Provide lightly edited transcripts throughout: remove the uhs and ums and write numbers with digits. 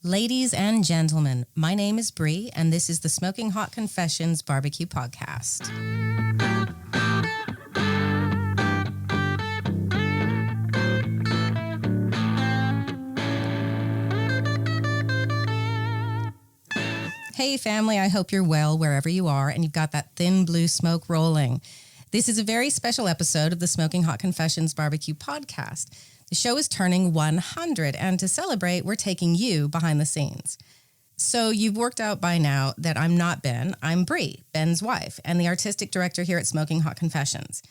Ladies and gentlemen, my name is Bree, and this is the Smoking Hot Confessions Barbecue Podcast. Hey family, I hope you're well wherever you are and you've got that thin blue smoke rolling. This is a very special episode of the Smoking Hot Confessions Barbecue Podcast. The show is turning 100, and to celebrate, we're taking you behind the scenes. So you've worked out by now that I'm not Ben, I'm Bree, Ben's wife, and the artistic director here at Smoking Hot Confessions.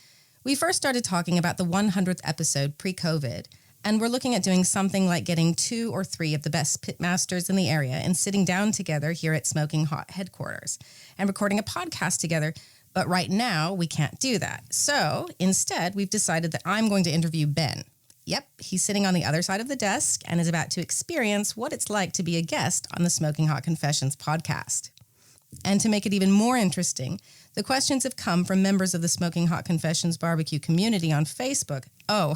We first started talking about the 100th episode pre-COVID, and we're looking at doing something like getting 2 or 3 of the best pitmasters in the area and sitting down together here at Smoking Hot headquarters and recording a podcast together. But right now, we can't do that. So instead, we've decided that I'm going to interview Ben. Yep, he's sitting on the other side of the desk and is about to experience what it's like to be a guest on the Smoking Hot Confessions podcast. And to make it even more interesting, the questions have come from members of the Smoking Hot Confessions barbecue community on Facebook. Oh,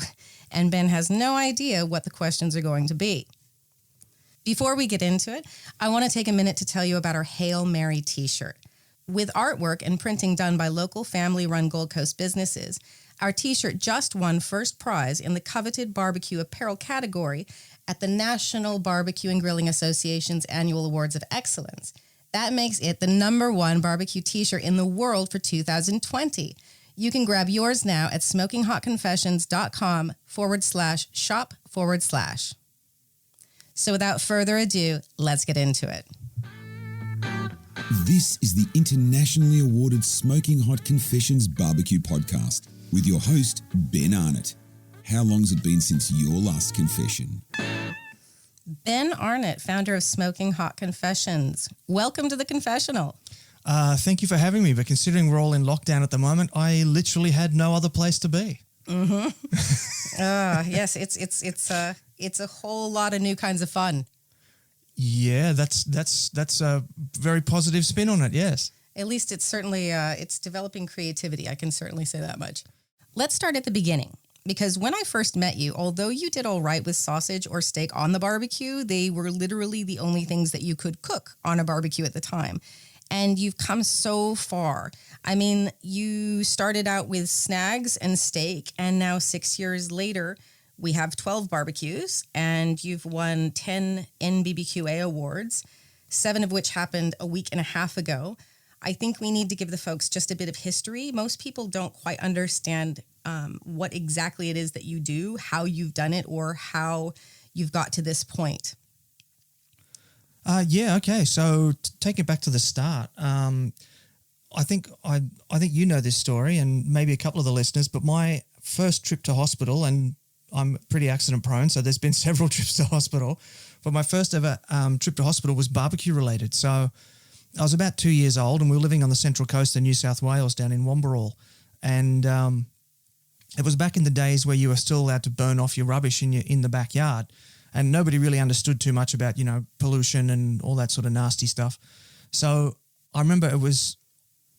and Ben has no idea what the questions are going to be. Before we get into it, I want to take a minute to tell you about our Hail Mary t-shirt. With artwork and printing done by local family-run Gold Coast businesses, our t-shirt just won first prize in the coveted barbecue apparel category at the National Barbecue and Grilling Association's Annual Awards of Excellence. That makes it the #1 barbecue t-shirt in the world for 2020. You can grab yours now at smokinghotconfessions.com/shop/. So without further ado, let's get into it. This is the internationally awarded Smoking Hot Confessions Barbecue Podcast with your host, Ben Arnott. How long's it been since your last confession? Ben Arnott, founder of Smoking Hot Confessions. Welcome to the confessional. Thank you for having me, but considering we're all in lockdown at the moment, I literally had no other place to be. Mm-hmm. Yes, it's a whole lot of new kinds of fun. Yeah, that's a very positive spin on it, yes. At least it's certainly, it's developing creativity. I can certainly say that much. Let's start at the beginning, because when I first met you, although you did all right with sausage or steak on the barbecue, they were literally the only things that you could cook on a barbecue at the time. And you've come so far. I mean, you started out with snags and steak, and now 6 years later, we have 12 barbecues, and you've won 10 NBBQA awards, 7 of which happened a week and a half ago. I think we need to give the folks just a bit of history. Most people don't quite understand what exactly it is that you do, how you've done it, or how you've got to this point. Okay. So take it back to the start. I think you know this story, and maybe a couple of the listeners, but my first trip to hospital, and I'm pretty accident prone, so there's been several trips to hospital, but my first ever trip to hospital was barbecue related. So I was about 2 years old, and we were living on the Central Coast of New South Wales down in Wamberal. And it was back in the days where you were still allowed to burn off your rubbish in the backyard. And nobody really understood too much about, pollution and all that sort of nasty stuff. So I remember it was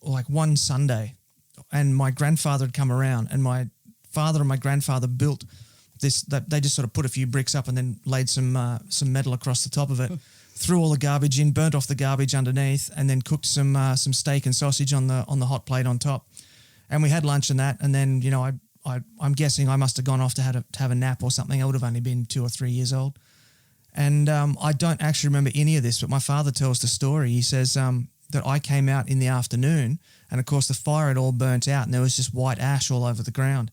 like one Sunday, and my grandfather had come around, and my father and my grandfather built this, that they just sort of put a few bricks up and then laid some metal across the top of it, threw all the garbage in, burnt off the garbage underneath, and then cooked some steak and sausage on the hot plate on top. And we had lunch and that, and then, I'm guessing I must have gone off to have a nap or something. I would have only been 2 or 3 years old. And I don't actually remember any of this, but my father tells the story. He says that I came out in the afternoon, and of course the fire had all burnt out, and there was just white ash all over the ground.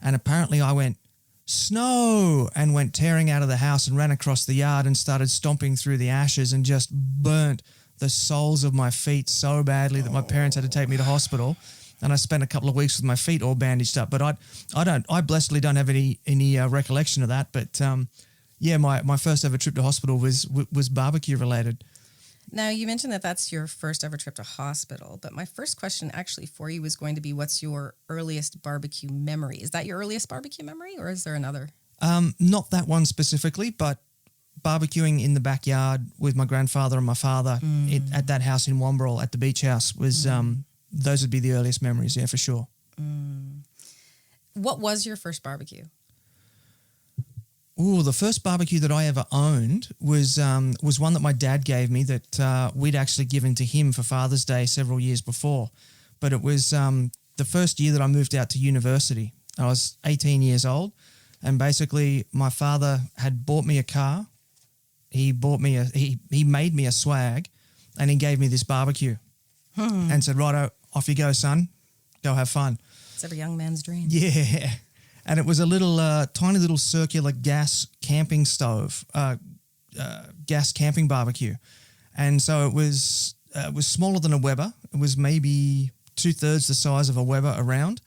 And apparently I went, "Snow," and went tearing out of the house and ran across the yard and started stomping through the ashes and just burnt the soles of my feet so badly that my parents had to take me to hospital. And I spent a couple of weeks with my feet all bandaged up. But I blessedly don't have any recollection of that. But my first ever trip to hospital was barbecue related. Now, you mentioned that that's your first ever trip to hospital, but my first question actually for you was going to be, what's your earliest barbecue memory? Is that your earliest barbecue memory, or is there another? Not that one specifically, but barbecuing in the backyard with my grandfather and my father at that house in Wamberal at the beach house was... those would be the earliest memories, yeah, for sure. What was your first barbecue? Oh, the first barbecue that I ever owned was one that my dad gave me that we'd actually given to him for Father's Day several years before. But it was the first year that I moved out to university. I was 18 years old, and basically my father had bought me a car. He made me a swag, and he gave me this barbecue and said, "Righto, off you go, son. Go have fun." It's every young man's dream. Yeah. And it was a little, tiny little circular gas camping stove, gas camping barbecue. And so it was smaller than a Weber. It was maybe 2/3 the size of a Weber around.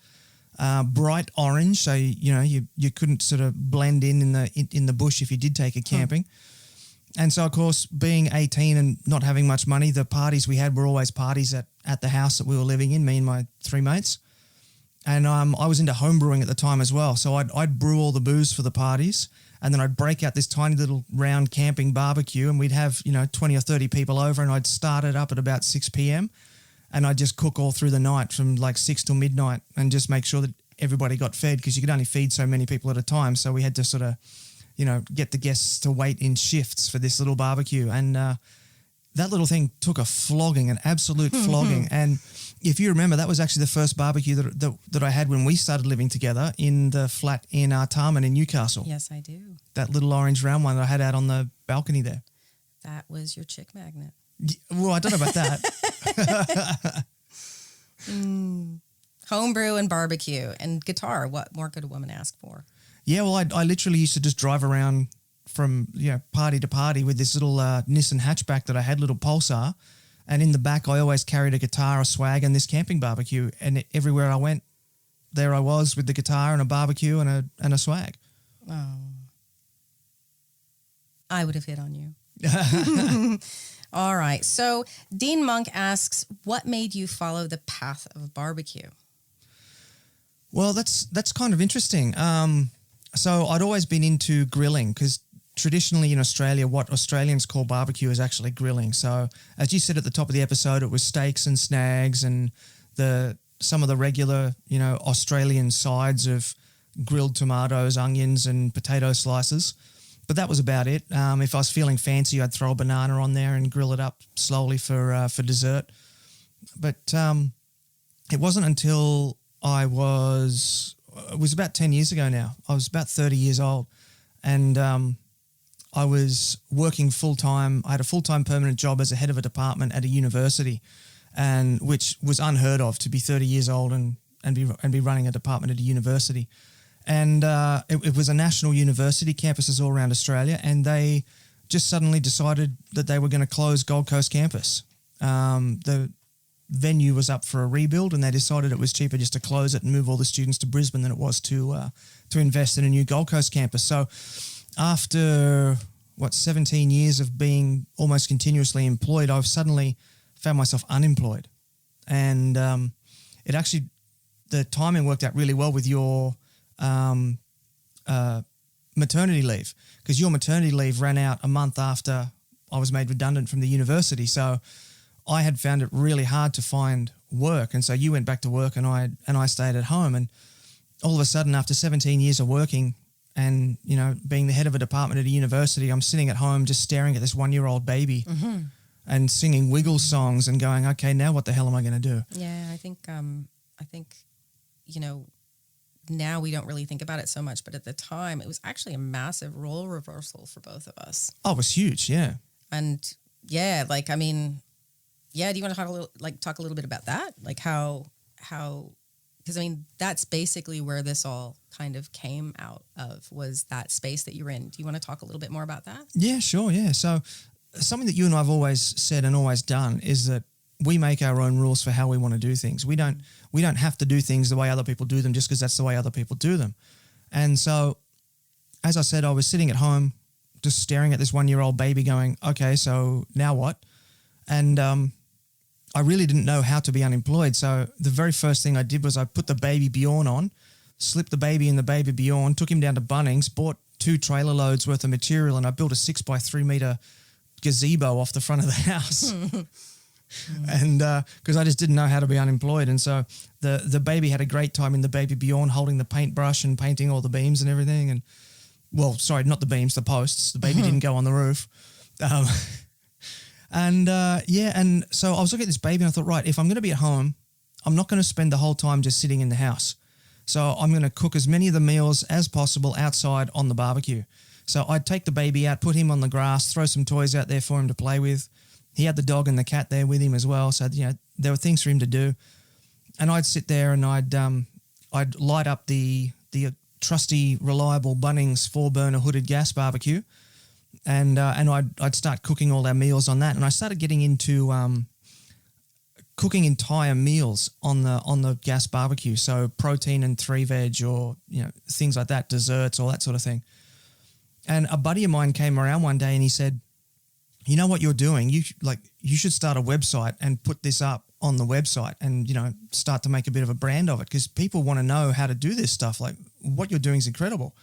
Bright orange, so you couldn't sort of blend in the bush if you did take it camping. And so, of course, being 18 and not having much money, the parties we had were always parties at the house that we were living in, me and my 3 mates. And I was into home brewing at the time as well. So I'd brew all the booze for the parties, and then I'd break out this tiny little round camping barbecue, and we'd have 20 or 30 people over, and I'd start it up at about 6 p.m. and I'd just cook all through the night from like 6 till midnight and just make sure that everybody got fed, because you could only feed so many people at a time. So we had to sort of, get the guests to wait in shifts for this little barbecue. And that little thing took a flogging, an absolute flogging. And if you remember, that was actually the first barbecue that I had when we started living together in the flat in Artarmon in Newcastle. Yes, I do. That little orange round one that I had out on the balcony there. That was your chick magnet. Well, I don't know about that. Homebrew and barbecue and guitar. What more could a woman ask for? Yeah, well, I literally used to just drive around from party to party with this little Nissan hatchback that I had, little Pulsar. And in the back, I always carried a guitar, a swag, and this camping barbecue. And everywhere I went, there I was with the guitar and a barbecue and a swag. Oh. I would have hit on you. All right. So Dean Monk asks, what made you follow the path of barbecue? Well, that's kind of interesting. So I'd always been into grilling, because traditionally in Australia, what Australians call barbecue is actually grilling. So as you said at the top of the episode, it was steaks and snags and some of the regular, Australian sides of grilled tomatoes, onions and potato slices. But that was about it. If I was feeling fancy, I'd throw a banana on there and grill it up slowly for dessert. But it wasn't until it was about 10 years ago now. I was about 30 years old, and I was working full-time. I had a full-time permanent job as a head of a department at a university, and which was unheard of, to be 30 years old and be running a department at a university. And it was a national university, campuses all around Australia, and they just suddenly decided that they were going to close Gold Coast campus. The venue was up for a rebuild, and they decided it was cheaper just to close it and move all the students to Brisbane than it was to invest in a new Gold Coast campus. So after, 17 years of being almost continuously employed, I've suddenly found myself unemployed. And the timing worked out really well with your maternity leave, because your maternity leave ran out a month after I was made redundant from the university. So I had found it really hard to find work. And so you went back to work and I stayed at home. And all of a sudden, after 17 years of working and, being the head of a department at a university, I'm sitting at home just staring at this 1-year-old baby and singing Wiggles songs and going, okay, now what the hell am I going to do? Yeah, I think, now we don't really think about it so much, but at the time it was actually a massive role reversal for both of us. Oh, it was huge. Yeah. And yeah, do you want to talk a little bit about that? Like how, because that's basically where this all kind of came out of, was that space that you're in. Do you want to talk a little bit more about that? Yeah, sure. Yeah. So something that you and I've always said and always done is that we make our own rules for how we want to do things. We don't have to do things the way other people do them just because that's the way other people do them. And so, as I said, I was sitting at home just staring at this 1-year-old baby going, okay, so now what? And I really didn't know how to be unemployed. So the very first thing I did was I put the baby Bjorn on, slipped the baby in the baby Bjorn, took him down to Bunnings, bought 2 trailer loads worth of material, and I built a 6x3 meter gazebo off the front of the house. And because I just didn't know how to be unemployed. And so the baby had a great time in the baby Bjorn, holding the paintbrush and painting all the beams and everything. And Well, sorry, not the beams, the posts. The baby didn't go on the roof. And so I was looking at this baby and I thought, right, if I'm going to be at home, I'm not going to spend the whole time just sitting in the house. So I'm going to cook as many of the meals as possible outside on the barbecue. So I'd take the baby out, put him on the grass, throw some toys out there for him to play with. He had the dog and the cat there with him as well. So, there were things for him to do. And I'd sit there and I'd light up the trusty, reliable Bunnings 4-burner hooded gas barbecue. And I'd start cooking all our meals on that. And I started getting into cooking entire meals on the gas barbecue. So protein and 3 veg or, things like that, desserts, all that sort of thing. And a buddy of mine came around one day and he said, you know what you're doing? You should start a website and put this up on the website and, start to make a bit of a brand of it because people want to know how to do this stuff. Like what you're doing is incredible.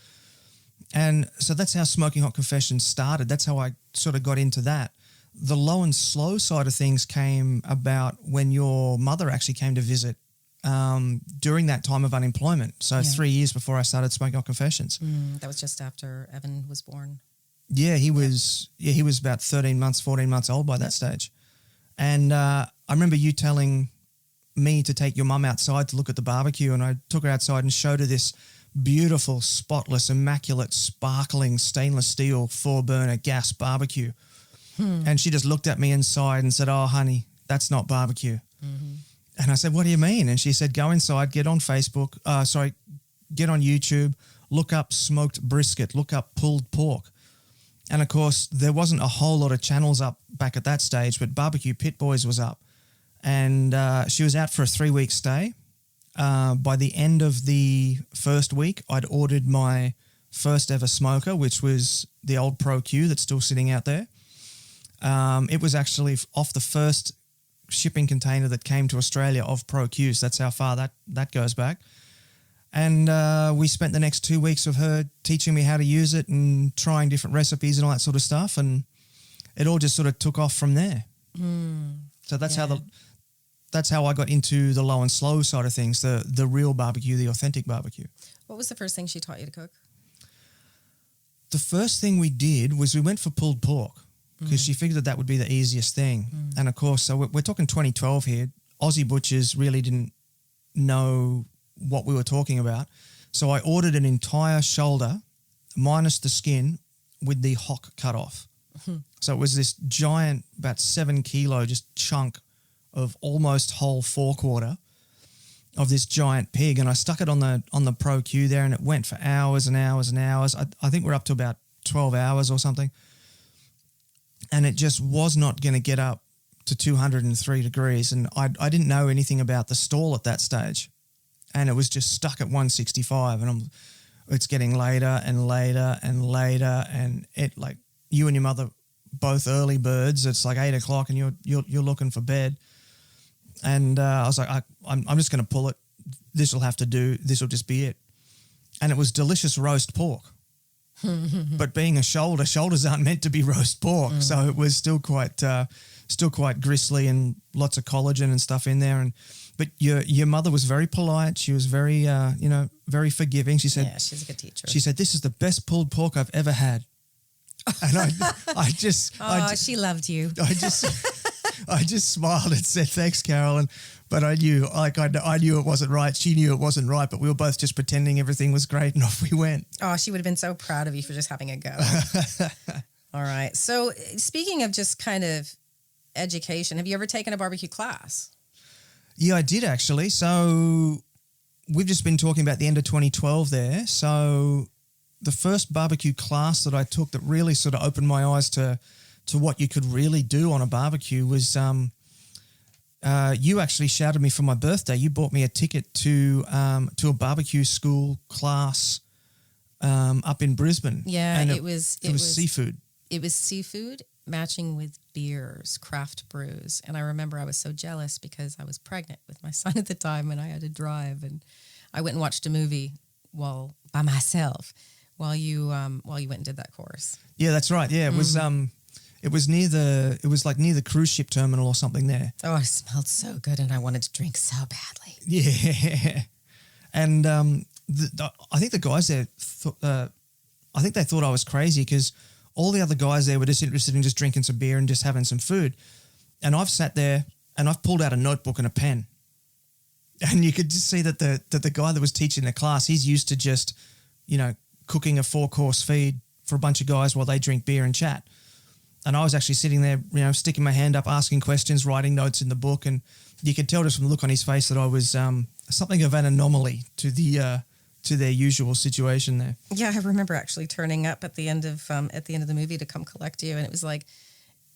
And so that's how Smoking Hot Confessions started. That's how I sort of got into that. The low and slow side of things came about when your mother actually came to visit during that time of unemployment. So 3 years before I started Smoking Hot Confessions. That was just after Evan was born. Yeah, he was about 13 months, 14 months old by that stage. And I remember you telling me to take your mum outside to look at the barbecue, and I took her outside and showed her this beautiful, spotless, immaculate, sparkling stainless steel 4-burner gas barbecue. And she just looked at me inside and said, oh, honey, that's not barbecue. And I said, what do you mean? And she said, go inside, get on Facebook, get on YouTube, look up smoked brisket, look up pulled pork. And, of course, there wasn't a whole lot of channels up back at that stage, but Barbecue Pit Boys was up. And she was out for a 3-week stay. By the end of the first week, I'd ordered my first ever smoker, which was the old Pro Q that's still sitting out there. It was actually off the first shipping container that came to Australia of Pro Qs. That's how far that goes back. And we spent the next 2 weeks of her teaching me how to use it and trying different recipes and all that sort of stuff. And it all just sort of took off from there. So that's how I got into the low and slow side of things, the real barbecue, the authentic barbecue. What was the first thing she taught you to cook? The first thing we did was we went for pulled pork because she figured that would be the easiest thing. And, of course, so we're talking 2012 here. Aussie butchers really didn't know what we were talking about. So I ordered an entire shoulder minus the skin with the hock cut off. So it was this giant, about 7 kilo, just chunk of almost whole forequarter of this giant pig. And I stuck it on the Pro Q there and it went for hours and hours and hours. I think we're up to about 12 hours or something. And it just was not going to get up to 203 degrees. And I didn't know anything about the stall at that stage. And it was just stuck at 165 and it's getting later and later and later. And it, like, you and your mother, both early birds, it's like 8 o'clock and you're looking for bed. And I was like, I'm just going to pull it. This will have to do. This will just be it. And it was delicious roast pork. But being a shoulders aren't meant to be roast pork. So it was still quite gristly and lots of collagen and stuff in there. But your mother was very polite. She was very, very forgiving. She said, yeah, she's a good teacher. She said, this is the best pulled pork I've ever had. And she loved you. I just smiled and said, thanks, Carol. But I knew, I knew it wasn't right. She knew it wasn't right, but we were both just pretending everything was great and off we went. Oh, she would have been so proud of you for just having a go. All right. So speaking of just kind of education, have you ever taken a barbecue class? Yeah, I did actually. So we've just been talking about the end of 2012 there. So the first barbecue class that I took that really sort of opened my eyes to what you could really do on a barbecue was you actually shouted me for my birthday. You bought me a ticket to a barbecue school class up in Brisbane. Yeah, and it was seafood. It was seafood matching with beers, craft brews. And I remember I was so jealous because I was pregnant with my son at the time and I had to drive. And I went and watched a movie by myself while you went and did that course. Yeah, that's right. Yeah, it was near the cruise ship terminal or something there. Oh, it smelled so good and I wanted to drink so badly. Yeah. And I think the guys there I think they thought I was crazy because all the other guys there were just interested in just drinking some beer and just having some food. And I've sat there and I've pulled out a notebook and a pen. And you could just see that the guy that was teaching the class, he's used to just, cooking a 4-course feed for a bunch of guys while they drink beer and chat. And I was actually sitting there, sticking my hand up, asking questions, writing notes in the book. And you could tell just from the look on his face that I was something of an anomaly to their usual situation there. Yeah, I remember actually turning up at the end of the movie to come collect you, and it was like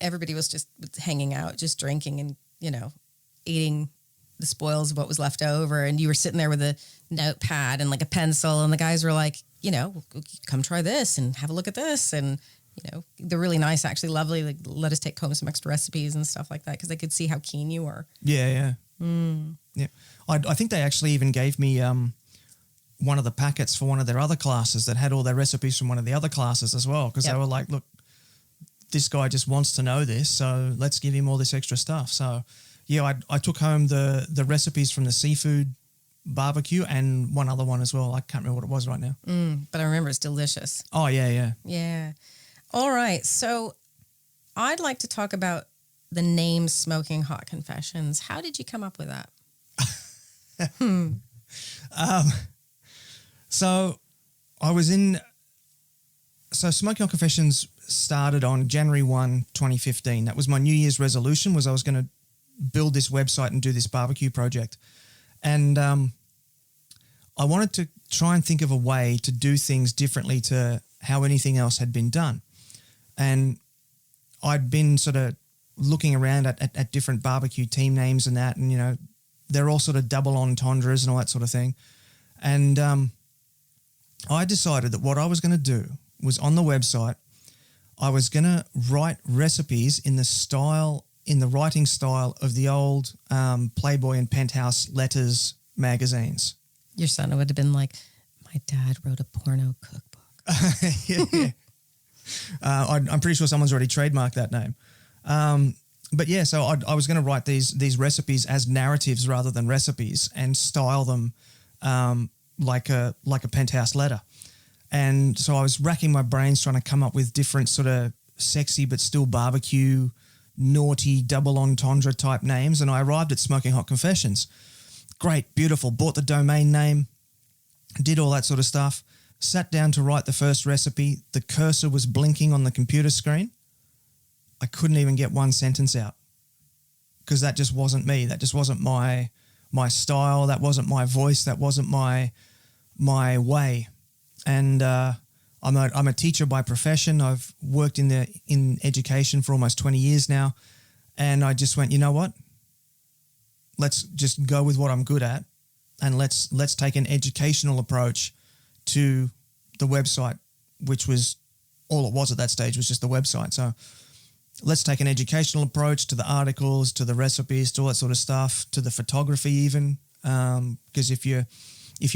everybody was just hanging out, just drinking and eating the spoils of what was left over, and you were sitting there with a notepad and like a pencil, and the guys were like, come try this and have a look at this, and they're really nice, actually lovely. Like, let us take home some extra recipes and stuff like that because they could see how keen you were. Yeah. Yeah. I think they actually even gave me one of the packets for one of their other classes that had all their recipes from one of the other classes as well, because they were like, look, this guy just wants to know this, so let's give him all this extra stuff. So, yeah, I took home the recipes from the seafood barbecue and one other one as well. I can't remember what it was right now. But I remember it's delicious. Oh, yeah. Yeah. All right. So I'd like to talk about the name Smoking Hot Confessions. How did you come up with that? So Smoking Hot Confessions started on January 1, 2015. That was my New Year's resolution, was I was going to build this website and do this barbecue project. And I wanted to try and think of a way to do things differently to how anything else had been done. And I'd been sort of looking around at different barbecue team names and that, and, they're all sort of double entendres and all that sort of thing. And I decided that what I was going to do was, on the website, I was going to write recipes in the writing style of the old Playboy and Penthouse letters magazines. Your son would have been like, my dad wrote a porno cookbook. Yeah. I'm pretty sure someone's already trademarked that name. But yeah, so I was going to write these recipes as narratives rather than recipes and style them like a Penthouse letter. And so I was racking my brains trying to come up with different sort of sexy but still barbecue, naughty, double entendre type names. And I arrived at Smoking Hot Confessions. Great, beautiful. Bought the domain name, did all that sort of stuff. Sat down to write the first recipe. The cursor was blinking on the computer screen. I couldn't even get one sentence out because that just wasn't me. That just wasn't my style. That wasn't my voice. That wasn't my way. And I'm a teacher by profession. I've worked in education for almost 20 years now. And I just went, you know what? Let's just go with what I'm good at, and let's take an educational approach to the website, which was all it was at that stage, was just the website. So let's take an educational approach to the articles, to the recipes, to all that sort of stuff, to the photography even. Because if you're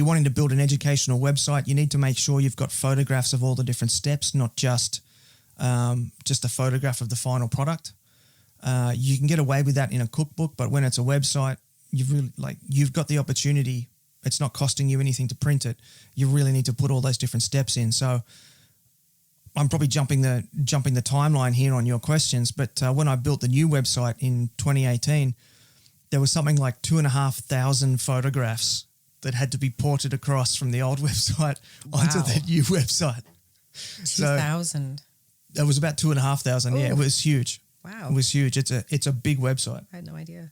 wanting to build an educational website, you need to make sure you've got photographs of all the different steps, not just a photograph of the final product. You can get away with that in a cookbook, but when it's a website, you've got the opportunity. It's not costing you anything to print it. You really need to put all those different steps in. So I'm probably jumping the timeline here on your questions, but when I built the new website in 2018, there was something like 2,500 photographs that had to be ported across from the old website onto the new website. 2,000. So it was about 2,500. Yeah, it was huge. Wow. It was huge. It's a big website. I had no idea.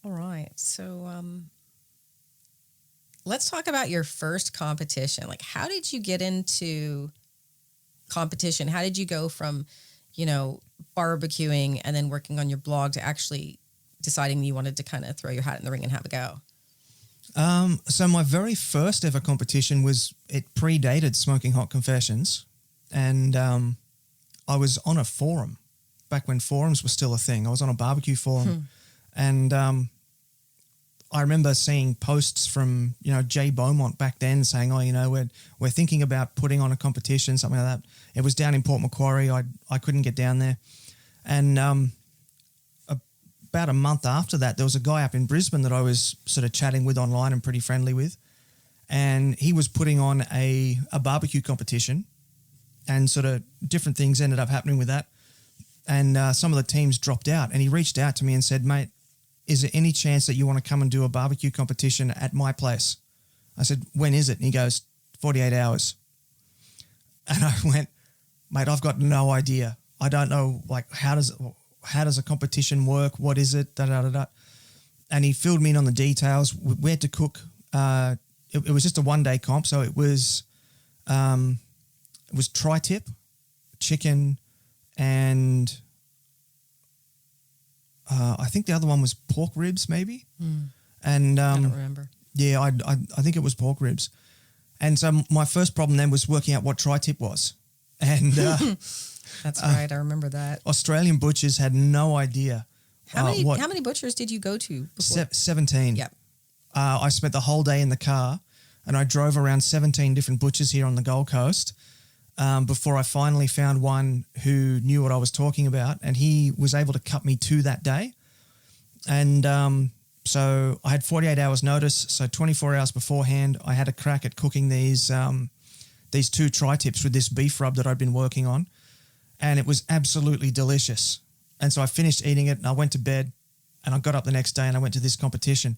All right. So let's talk about your first competition. Like, how did you get into competition? How did you go from, barbecuing and then working on your blog to actually deciding you wanted to kind of throw your hat in the ring and have a go? So my very first ever competition it predated Smoking Hot Confessions, and I was on a forum back when forums were still a thing. I was on a barbecue forum, and I remember seeing posts from Jay Beaumont back then saying, we're thinking about putting on a competition, something like that. It was down in Port Macquarie. I couldn't get down there, and about a month after that, there was a guy up in Brisbane that I was sort of chatting with online and pretty friendly with. and he was putting on a barbecue competition, and sort of different things ended up happening with that. And some of the teams dropped out, and he reached out to me and said, mate, is there any chance that you want to come and do a barbecue competition at my place? I said, when is it? And he goes, 48 hours. And I went, mate, I've got no idea. I don't know, like, how does a competition work? What is it? Da-da-da-da. And he filled me in on the details. We had to cook. It was just a one-day comp, so it was tri-tip, chicken, and I think the other one was pork ribs, maybe. And I don't remember. Yeah, I think it was pork ribs. And so my first problem then was working out what tri-tip was. And that's right, I remember that. Australian butchers had no idea. How many butchers did you go to before? 17. Yep. I spent the whole day in the car, and I drove around 17 different butchers here on the Gold Coast before I finally found one who knew what I was talking about, and he was able to cut me to that day. And so I had 48 hours notice, so 24 hours beforehand, I had a crack at cooking these two tri-tips with this beef rub that I'd been working on, and it was absolutely delicious. And so I finished eating it, and I went to bed, and I got up the next day, and I went to this competition.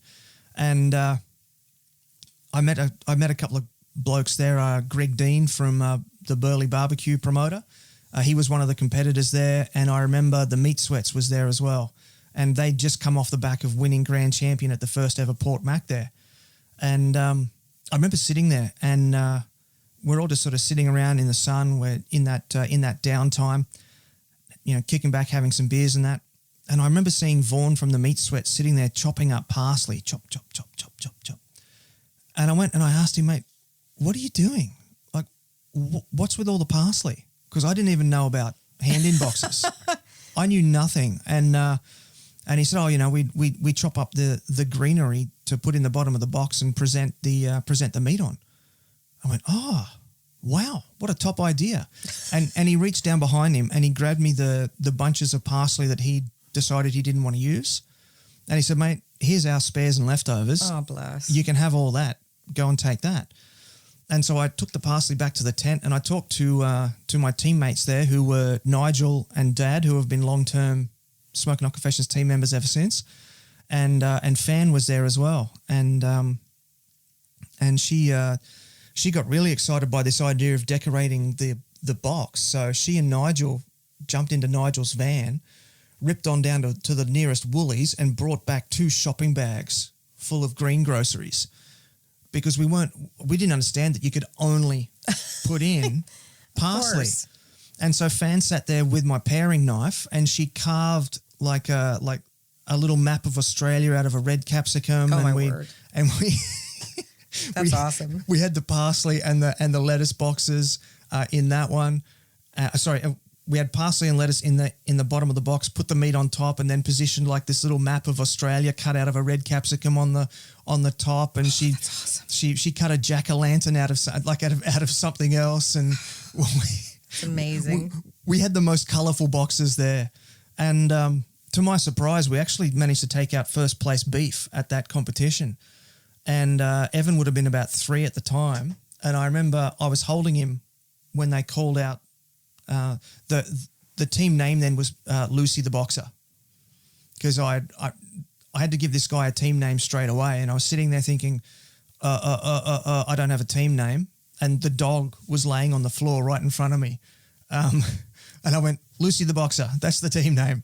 And I met a couple of blokes there, Greg Dean from the Burleigh Barbecue promoter. He was one of the competitors there, and I remember the Meat Sweats was there as well. And they'd just come off the back of winning grand champion at the first ever Port Mac there. And I remember sitting there, and we're all just sort of sitting around in the sun. We're in that downtime, you know, kicking back, having some beers and that. And I remember seeing Vaughan from the Meat Sweat sitting there chopping up parsley, chop, chop, chop, chop, chop, chop. And I went and I asked him, mate, what are you doing? Like, what's with all the parsley? Because I didn't even know about hand-in boxes. I knew nothing. And he said, oh, you know, we chop up the greenery to put in the bottom of the box and present the meat on. I went, oh, wow, what a top idea. And he reached down behind him and he grabbed me the bunches of parsley that he decided he didn't want to use. And he said, mate, here's our spares and leftovers. Oh, bless. You can have all that. Go and take that. And so I took the parsley back to the tent and I talked to my teammates there who were Nigel and Dad, who have been long-term Smoking Hot Confessions team members ever since. And Fan was there as well. And she got really excited by this idea of decorating the box. So she and Nigel jumped into Nigel's van, ripped on down to the nearest Woolies and brought back 2 shopping bags full of greengroceries because we didn't understand that you could only put in parsley. And so Fan sat there with my paring knife and she carved like a little map of Australia out of a red capsicum. Oh, and my we word. And we That's awesome. We had the parsley and the lettuce boxes in that one. We had parsley and lettuce in the bottom of the box, put the meat on top, and then positioned like this little map of Australia cut out of a red capsicum on the top. And she cut a jack-o'-lantern out of something else. And It's amazing. We had the most colourful boxes there. And to my surprise, we actually managed to take out first place beef at that competition. And Evan would have been about 3 at the time. And I remember I was holding him when they called out the team name then was Lucy the Boxer, because I had to give this guy a team name straight away. And I was sitting there thinking, I don't have a team name. And the dog was laying on the floor right in front of me. And I went, Lucy the Boxer, that's the team name.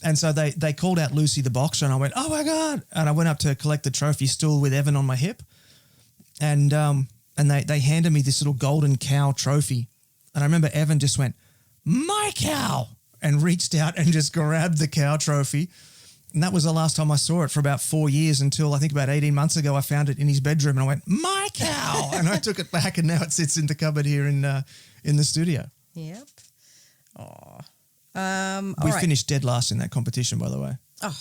And so they called out Lucy the Boxer and I went, oh my God. And I went up to collect the trophy stool with Evan on my hip. And they handed me this little golden cow trophy. And I remember Evan just went, my cow, and reached out and just grabbed the cow trophy. And that was the last time I saw it for about 4 years until I think about 18 months ago I found it in his bedroom and I went, my cow. And I took it back and now it sits in the cupboard here in the studio. Yep. Oh. We finished dead last in that competition, by the way. Oh,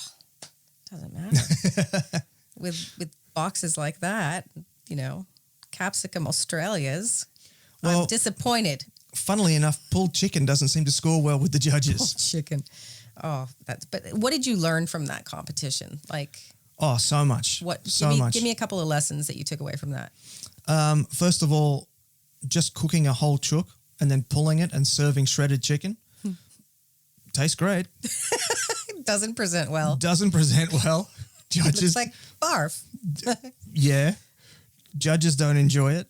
doesn't matter. with boxes like that, you know, Capsicum Australias, well, I'm disappointed. Funnily enough, pulled chicken doesn't seem to score well with the judges. Pulled chicken. Oh, but what did you learn from that competition? Like, Oh, so much. Give me a couple of lessons that you took away from that. First of all, just cooking a whole chook and then pulling it and serving shredded chicken. Tastes great. Doesn't present well. Judges. Looks like barf. Yeah. Judges don't enjoy it.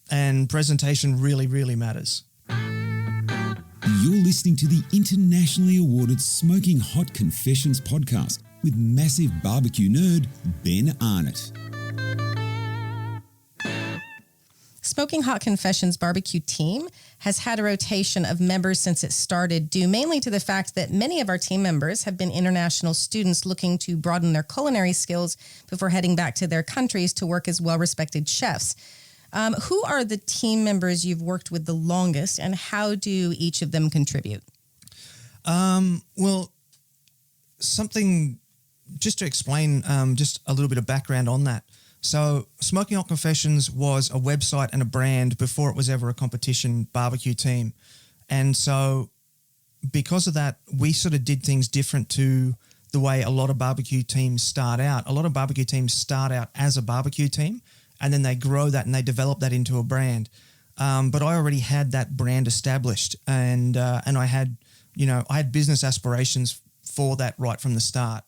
And presentation really, really matters. You're listening to the internationally awarded Smoking Hot Confessions podcast with massive barbecue nerd Ben Arnott. Smoking Hot Confessions barbecue team has had a rotation of members since it started, due mainly to the fact that many of our team members have been international students looking to broaden their culinary skills before heading back to their countries to work as well-respected chefs. Who are the team members you've worked with the longest, and how do each of them contribute? Well, something just to explain, just a little bit of background on that. So Smoking Hot Confessions was a website and a brand before it was ever a competition barbecue team. And so because of that, we sort of did things different to the way a lot of barbecue teams start out. A lot of barbecue teams start out as a barbecue team, and then they grow that and they develop that into a brand. But I already had that brand established, and I had business aspirations for that right from the start,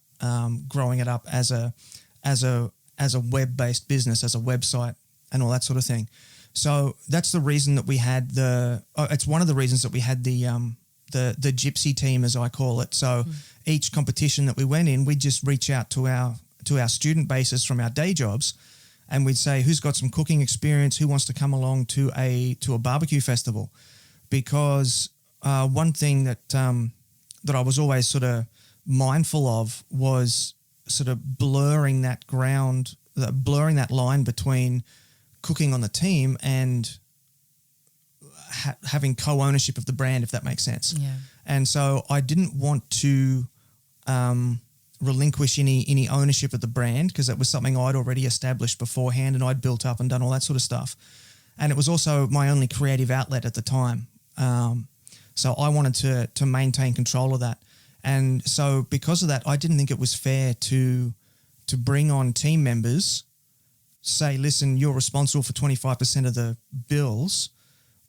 growing it up as a web-based business, as a website and all that sort of thing. So that's the reason that we had it's one of the reasons that we had the gypsy team, as I call it. So each competition that we went in, we'd just reach out to our student bases from our day jobs, and we'd say, who's got some cooking experience, who wants to come along to a barbecue festival? Because one thing that I was always sort of mindful of was sort of blurring that line between cooking on the team and having co-ownership of the brand, if that makes sense. Yeah. And so I didn't want to relinquish any ownership of the brand, because that was something I'd already established beforehand and I'd built up and done all that sort of stuff. And it was also my only creative outlet at the time. So I wanted to maintain control of that. And so because of that, I didn't think it was fair to bring on team members, say, listen, you're responsible for 25% of the bills,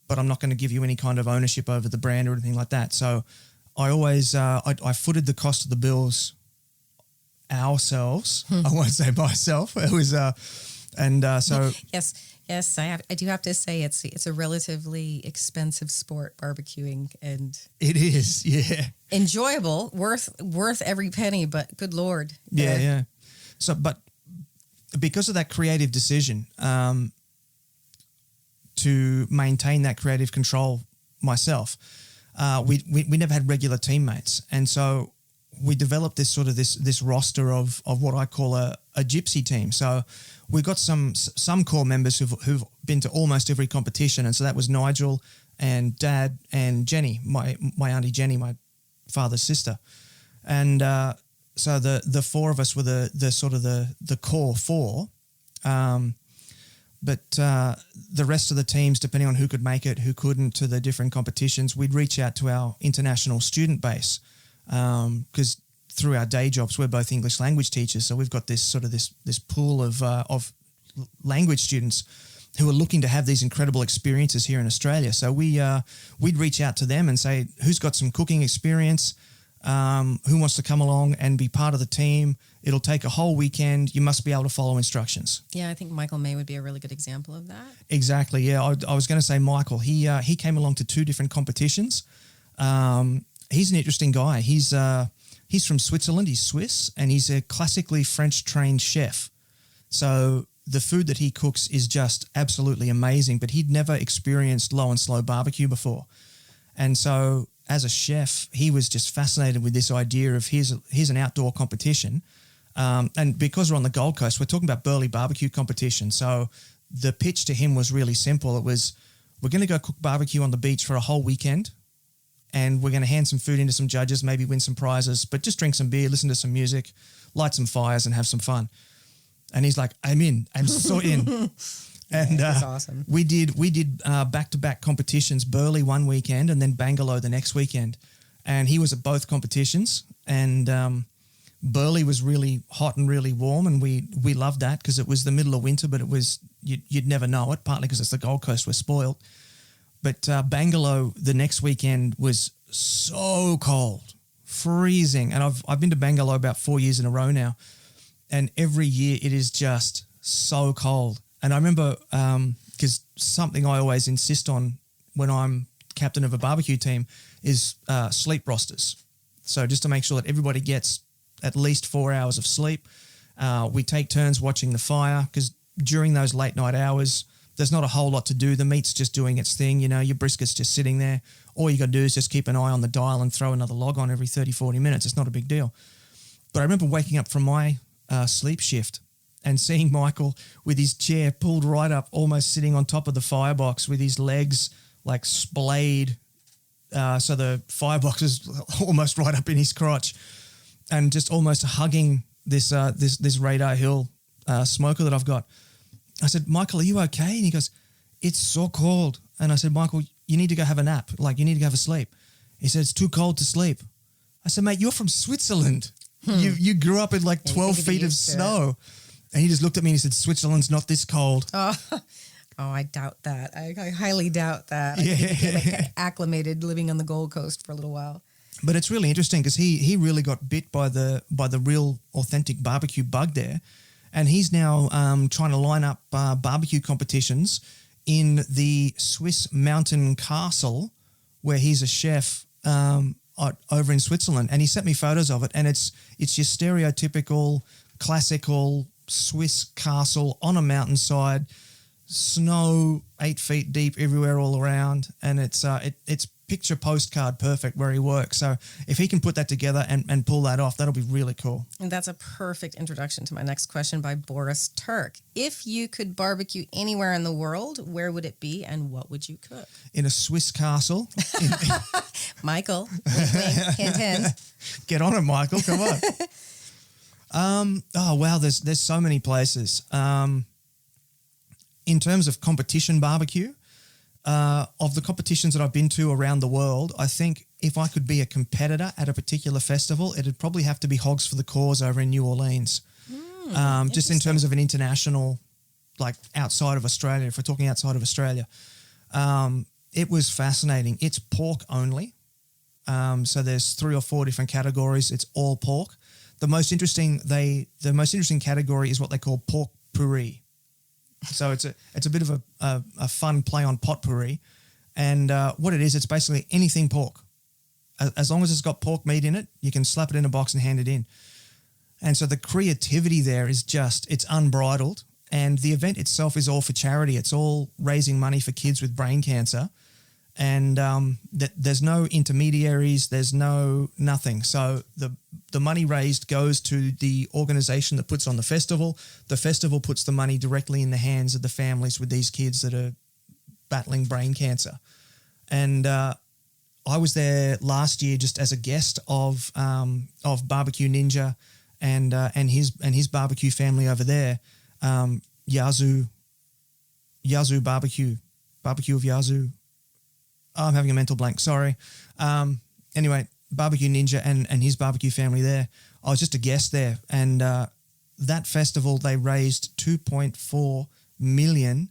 but I'm not going to give you any kind of ownership over the brand or anything like that. So I always, I footed the cost of the bills ourselves. I won't say myself. It was, so. Yes, I do have to say it's a relatively expensive sport, barbecuing, and it is, yeah. Enjoyable, worth every penny, but good Lord. Yeah. So, but because of that creative decision, to maintain that creative control myself, we never had regular teammates, and so we developed this roster of what I call a gypsy team. So we've got some core members who've been to almost every competition, and so that was Nigel and Dad and Jenny, my auntie Jenny, my father's sister, and so the four of us were the core four, but the rest of the teams, depending on who could make it, who couldn't, to the different competitions, we'd reach out to our international student base, because through our day jobs, we're both English language teachers, so we've got this pool of language students who are looking to have these incredible experiences here in Australia. So we'd reach out to them and say, who's got some cooking experience? Who wants to come along and be part of the team? It'll take a whole weekend. You must be able to follow instructions. Yeah, I think Michael May would be a really good example of that. Exactly. Yeah, I was going to say Michael. He came along to 2 different competitions. He's an interesting guy. He's from Switzerland. He's Swiss, and he's a classically French trained chef. So the food that he cooks is just absolutely amazing, but he'd never experienced low and slow barbecue before. And so as a chef, he was just fascinated with this idea of here's an outdoor competition. And because we're on the Gold Coast, we're talking about Burleigh barbecue competition. So the pitch to him was really simple. It was, we're going to go cook barbecue on the beach for a whole weekend, and we're going to hand some food into some judges, maybe win some prizes, but just drink some beer, listen to some music, light some fires, and have some fun. And he's like, I'm in. I'm so in. And that's awesome. We did back-to-back competitions, Burleigh one weekend and then Bangalore the next weekend. And he was at both competitions. And Burleigh was really hot and really warm, and we loved that because it was the middle of winter, but it was you'd never know it, partly because it's the Gold Coast, we're spoiled. But Bangalore the next weekend was so cold, freezing, and I've been to Bangalore about 4 years in a row now, and every year it is just so cold. And I remember because something I always insist on when I'm captain of a barbecue team is sleep rosters. So just to make sure that everybody gets at least 4 hours of sleep. We take turns watching the fire because during those late night hours, there's not a whole lot to do. The meat's just doing its thing. You know, your brisket's just sitting there. All you got to do is just keep an eye on the dial and throw another log on every 30, 40 minutes. It's not a big deal. But I remember waking up from my sleep shift and seeing Michael with his chair pulled right up, almost sitting on top of the firebox with his legs like splayed. So the firebox is almost right up in his crotch, and just almost hugging this Radar Hill smoker that I've got. I said, Michael, are you okay? And he goes, it's so cold. And I said, Michael, you need to go have a nap. Like, you need to go have a sleep. He said, it's too cold to sleep. I said, mate, you're from Switzerland. You grew up in like 12 feet of snow. And he just looked at me and he said, Switzerland's not this cold. Oh, I doubt that. I highly doubt that. I think he like acclimated living on the Gold Coast for a little while. But it's really interesting because he really got bit by the real authentic barbecue bug there. And he's now trying to line up barbecue competitions in the Swiss mountain castle where he's a chef over in Switzerland. And he sent me photos of it, and it's your stereotypical, classical Swiss castle on a mountainside, snow 8 feet deep everywhere all around, and it's picture postcard perfect where he works. So if he can put that together and pull that off, that'll be really cool. And that's a perfect introduction to my next question by Boris Turk. If you could barbecue anywhere in the world, where would it be and what would you cook? In a Swiss castle. Michael, hint, hint. Get on it, Michael. Come on. Oh, wow, there's so many places. In terms of competition barbecue, of the competitions that I've been to around the world, I think if I could be a competitor at a particular festival, it'd probably have to be Hogs for the Cause over in New Orleans. Just in terms of an international, like outside of Australia, if we're talking outside of Australia. It was fascinating. It's pork only. So there's 3 or 4 different categories. It's all pork. The most interesting category is what they call pork puree. So it's a bit of a fun play on potpourri, and what it is, it's basically anything pork. As long as it's got pork meat in it, you can slap it in a box and hand it in. And so the creativity there is it's unbridled, and the event itself is all for charity. It's all raising money for kids with brain cancer, and there's no intermediaries, there's nothing. So the money raised goes to the organization that puts on the festival. The festival puts the money directly in the hands of the families with these kids that are battling brain cancer. And I was there last year just as a guest of Barbecue Ninja and his barbecue family over there, Yazoo Barbecue of Yazoo. Oh, I'm having a mental blank. Sorry. Anyway, Barbecue Ninja and his barbecue family there. I was just a guest there, and that festival they raised $2.4 million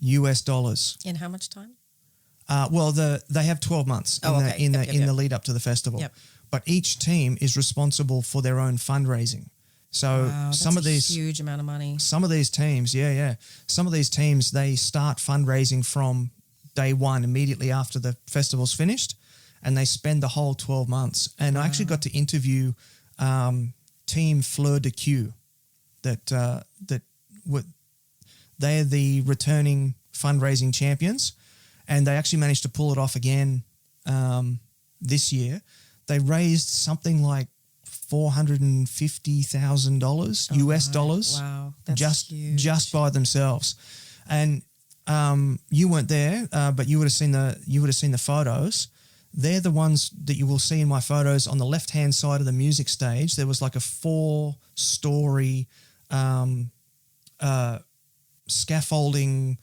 US. In how much time? Well, they have 12 months in the lead up to the festival. Yep. But each team is responsible for their own fundraising. So some of these huge amount of money. Some of these teams, some of these teams they start fundraising from day one immediately after the festival's finished, and they spend the whole 12 months. And I actually got to interview Team Fleur de Q, they're the returning fundraising champions, and they actually managed to pull it off again this year. They raised something like $450,000 US dollars. Wow, that's huge. Just by themselves. And you weren't there, but you would have seen the photos. They're the ones that you will see in my photos on the left-hand side of the music stage. There was like a 4-story scaffolding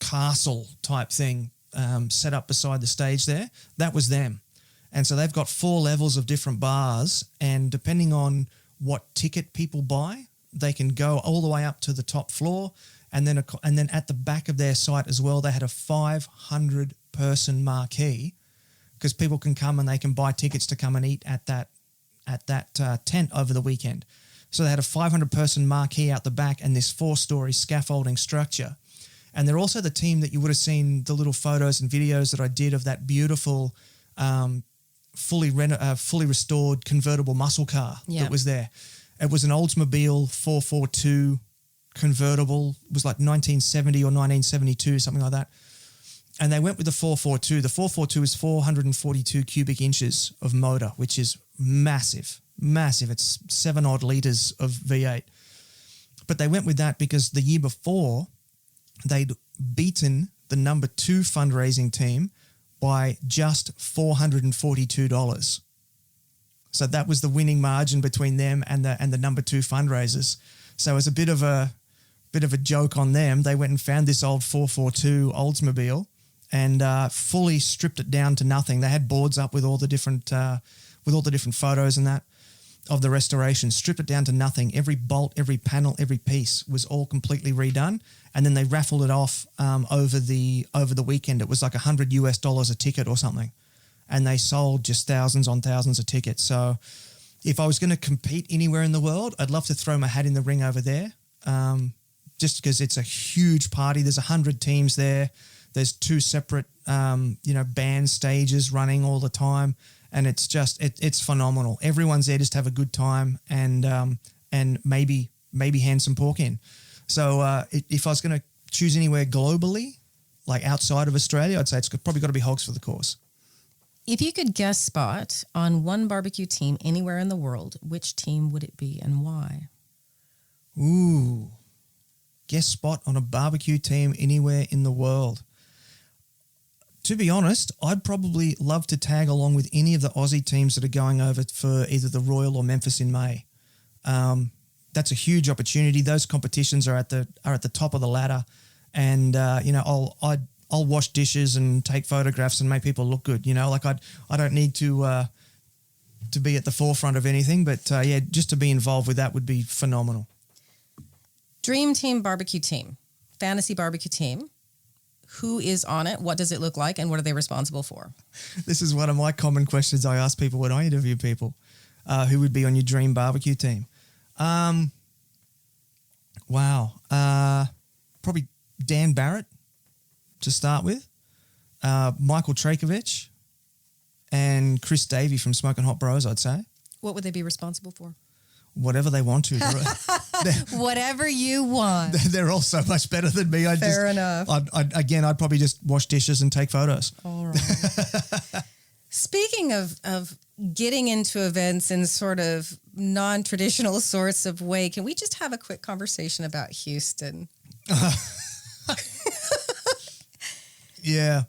castle type thing set up beside the stage there. That was them. And so they've got 4 levels of different bars, and depending on what ticket people buy. They can go all the way up to the top floor, and then at the back of their site as well, they had a 500-person marquee because people can come and they can buy tickets to come and eat at that tent over the weekend. So they had a 500-person marquee out the back and this 4-story scaffolding structure. And they're also the team that you would have seen the little photos and videos that I did of that beautiful, fully restored convertible muscle car that was there. It was an Oldsmobile 442 convertible. It was like 1970 or 1972, something like that. And they went with the 442. The 442 is 442 cubic inches of motor, which is massive. It's 7 odd litres of V8. But they went with that because the year before, they'd beaten the number 2 fundraising team by just $442. So that was the winning margin between them and the number 2 fundraisers. So as a bit of a joke on them, they went and found this old 442 Oldsmobile and fully stripped it down to nothing. They had boards up with all the different photos and that of the restoration, stripped it down to nothing. Every bolt, every panel, every piece was all completely redone. And then they raffled it off over the weekend. It was like $100 a ticket or something. And they sold just thousands on thousands of tickets. So if I was going to compete anywhere in the world, I'd love to throw my hat in the ring over there, just because it's a huge party. There's 100 teams there. There's 2 separate, band stages running all the time. And it's just, it's phenomenal. Everyone's there just to have a good time and maybe hand some pork in. So if I was going to choose anywhere globally, like outside of Australia, I'd say it's probably got to be Hogs for the Cause. If you could guest spot on one barbecue team anywhere in the world, which team would it be and why? Ooh, guest spot on a barbecue team anywhere in the world. To be honest, I'd probably love to tag along with any of the Aussie teams that are going over for either the Royal or Memphis in May. That's a huge opportunity. Those competitions are at the top of the ladder, and I'll wash dishes and take photographs and make people look good. I don't need to be at the forefront of anything, but just to be involved with that would be phenomenal. Dream team barbecue team, fantasy barbecue team. Who is on it? What does it look like? And what are they responsible for? This is one of my common questions I ask people when I interview people. Who would be on your dream barbecue team? Wow. Probably Dan Barrett to start with, Michael Trajkovic, and Chris Davey from Smoking Hot Bros, I'd say. What would they be responsible for? Whatever they want to. Whatever you want. They're all so much better than me. Fair enough. I'd probably just wash dishes and take photos. All right. Speaking of getting into events in sort of non-traditional sorts of way, can we just have a quick conversation about Houston? Yeah.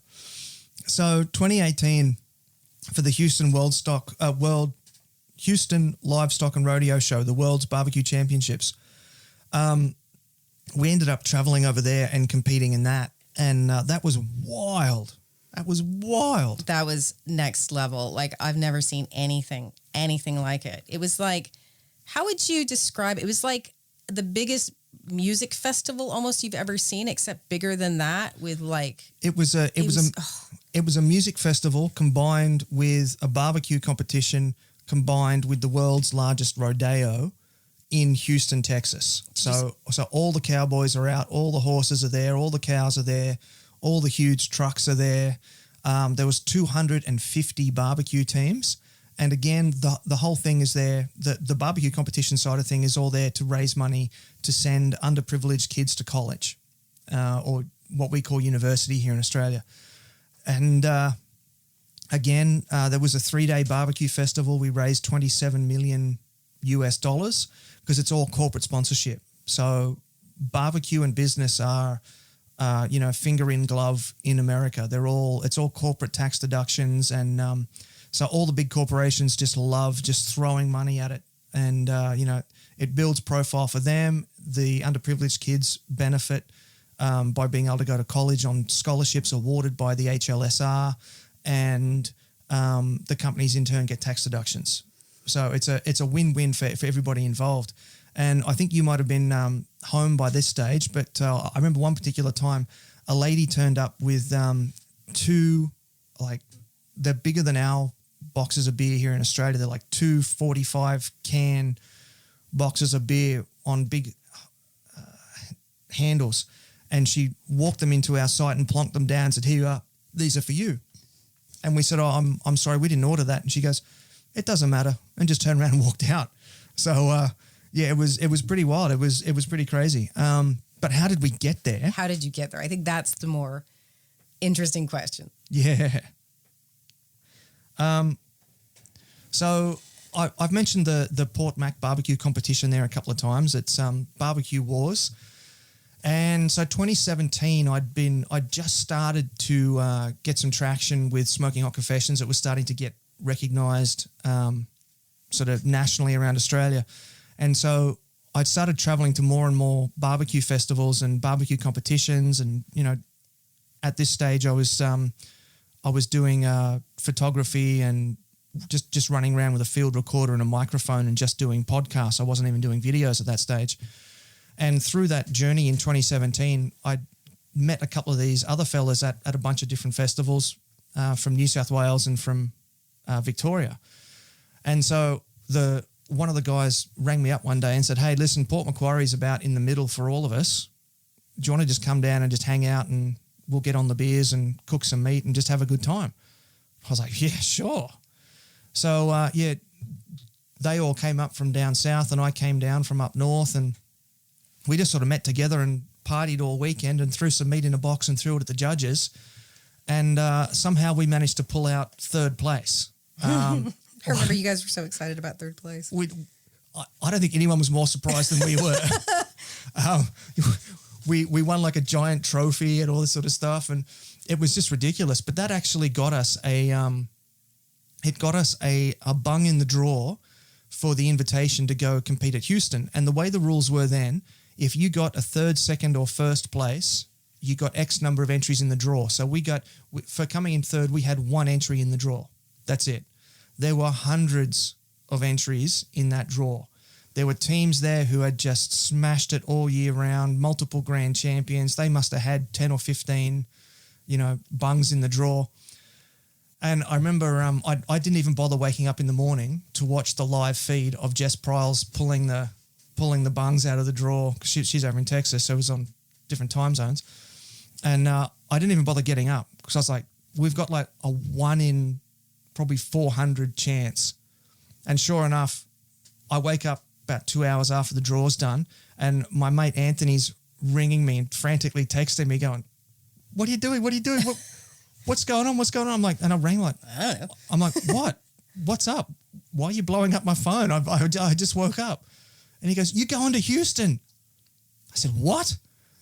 So 2018 for the Houston Houston Livestock and Rodeo Show, the World's Barbecue Championships. We ended up traveling over there and competing in that. And that was wild. That was wild. That was next level. Like, I've never seen anything like it. It was like, how would you describe it? It was like the biggest music festival almost you've ever seen, except bigger than that with like... It was a music festival combined with a barbecue competition combined with the world's largest rodeo in Houston, Texas. So all the cowboys are out, all the horses are there, all the cows are there, all the huge trucks are there. There was 250 barbecue teams. And again, the whole thing is there. The barbecue competition side of thing is all there to raise money to send underprivileged kids to college, or what we call university here in Australia. And again, there was a 3-day barbecue festival. We raised $27 million because it's all corporate sponsorship. So barbecue and business are, finger in glove in America. It's all corporate tax deductions. And so all the big corporations just love just throwing money at it. And, it builds profile for them. The underprivileged kids benefit by being able to go to college on scholarships awarded by the HLSR, and the companies in turn get tax deductions. So it's a win-win for everybody involved. And I think you might have been home by this stage, but I remember one particular time a lady turned up with two, like, they're bigger than our boxes of beer here in Australia. They're like 2 45-can boxes of beer on big handles. And she walked them into our site and plonked them down and said, "Here you are. These are for you." And we said, "Oh, I'm sorry, we didn't order that." And she goes, "It doesn't matter," and just turned around and walked out. So, it was pretty wild. It was pretty crazy. But how did we get there? How did you get there? I think that's the more interesting question. Yeah. So I've mentioned the Port Mac barbecue competition there a couple of times. It's Barbecue Wars. And so 2017, I'd just started to get some traction with Smoking Hot Confessions. It was starting to get recognised sort of nationally around Australia. And so I'd started travelling to more and more barbecue festivals and barbecue competitions. And, you know, at this stage I was doing photography and just running around with a field recorder and a microphone and just doing podcasts. I wasn't even doing videos at that stage. And through that journey in 2017, I met a couple of these other fellas at a bunch of different festivals from New South Wales and from Victoria. And so one of the guys rang me up one day and said, "Hey, listen, Port Macquarie's about in the middle for all of us. Do you want to just come down and just hang out and we'll get on the beers and cook some meat and just have a good time?" I was like, "Yeah, sure." So, they all came up from down south and I came down from up north, and we just sort of met together and partied all weekend and threw some meat in a box and threw it at the judges. And somehow we managed to pull out third place. I remember you guys were so excited about third place. I don't think anyone was more surprised than we were. We won like a giant trophy and all this sort of stuff, and it was just ridiculous. But that actually got us a bung in the draw for the invitation to go compete at Houston. And the way the rules were then, if you got a third, second, or first place, you got X number of entries in the draw. So for coming in third, we had one entry in the draw. That's it. There were hundreds of entries in that draw. There were teams there who had just smashed it all year round, multiple grand champions. They must have had 10 or 15, bungs in the draw. And I remember I didn't even bother waking up in the morning to watch the live feed of Jess Pryles pulling the bungs out of the draw. She's over in Texas, so it was on different time zones. And I didn't even bother getting up because I was like, we've got like a 1 in probably 400 chance. And sure enough, I wake up about 2 hours after the draw's done, and my mate Anthony's ringing me and frantically texting me going, "What are you doing? What are you doing? What's going on? What's going on?" I'm like, and I rang like, I don't know. I'm like, "What? What's up? Why are you blowing up my phone? I just woke up." And he goes, "You're going to Houston." I said, "What?"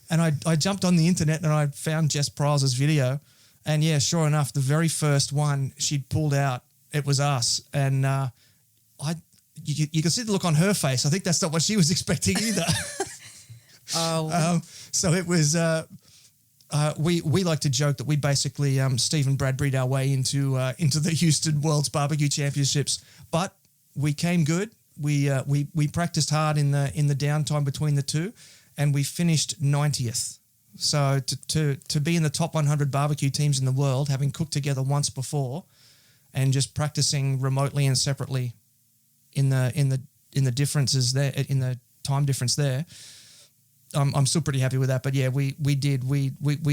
And I jumped on the internet and I found Jess Pryles' video. And yeah, sure enough, the very first one she'd pulled out, it was us. And you can see the look on her face. I think that's not what she was expecting either. So it was, we like to joke that we basically Stephen Bradbury'd our way into the Houston World's Barbecue Championships. But we came good. We practiced hard in the downtime between the two, and we finished 90th. So to be in the top 100 barbecue teams in the world, having cooked together once before, and just practicing remotely and separately in the differences there, in the time difference there, I'm still pretty happy with that. But yeah, we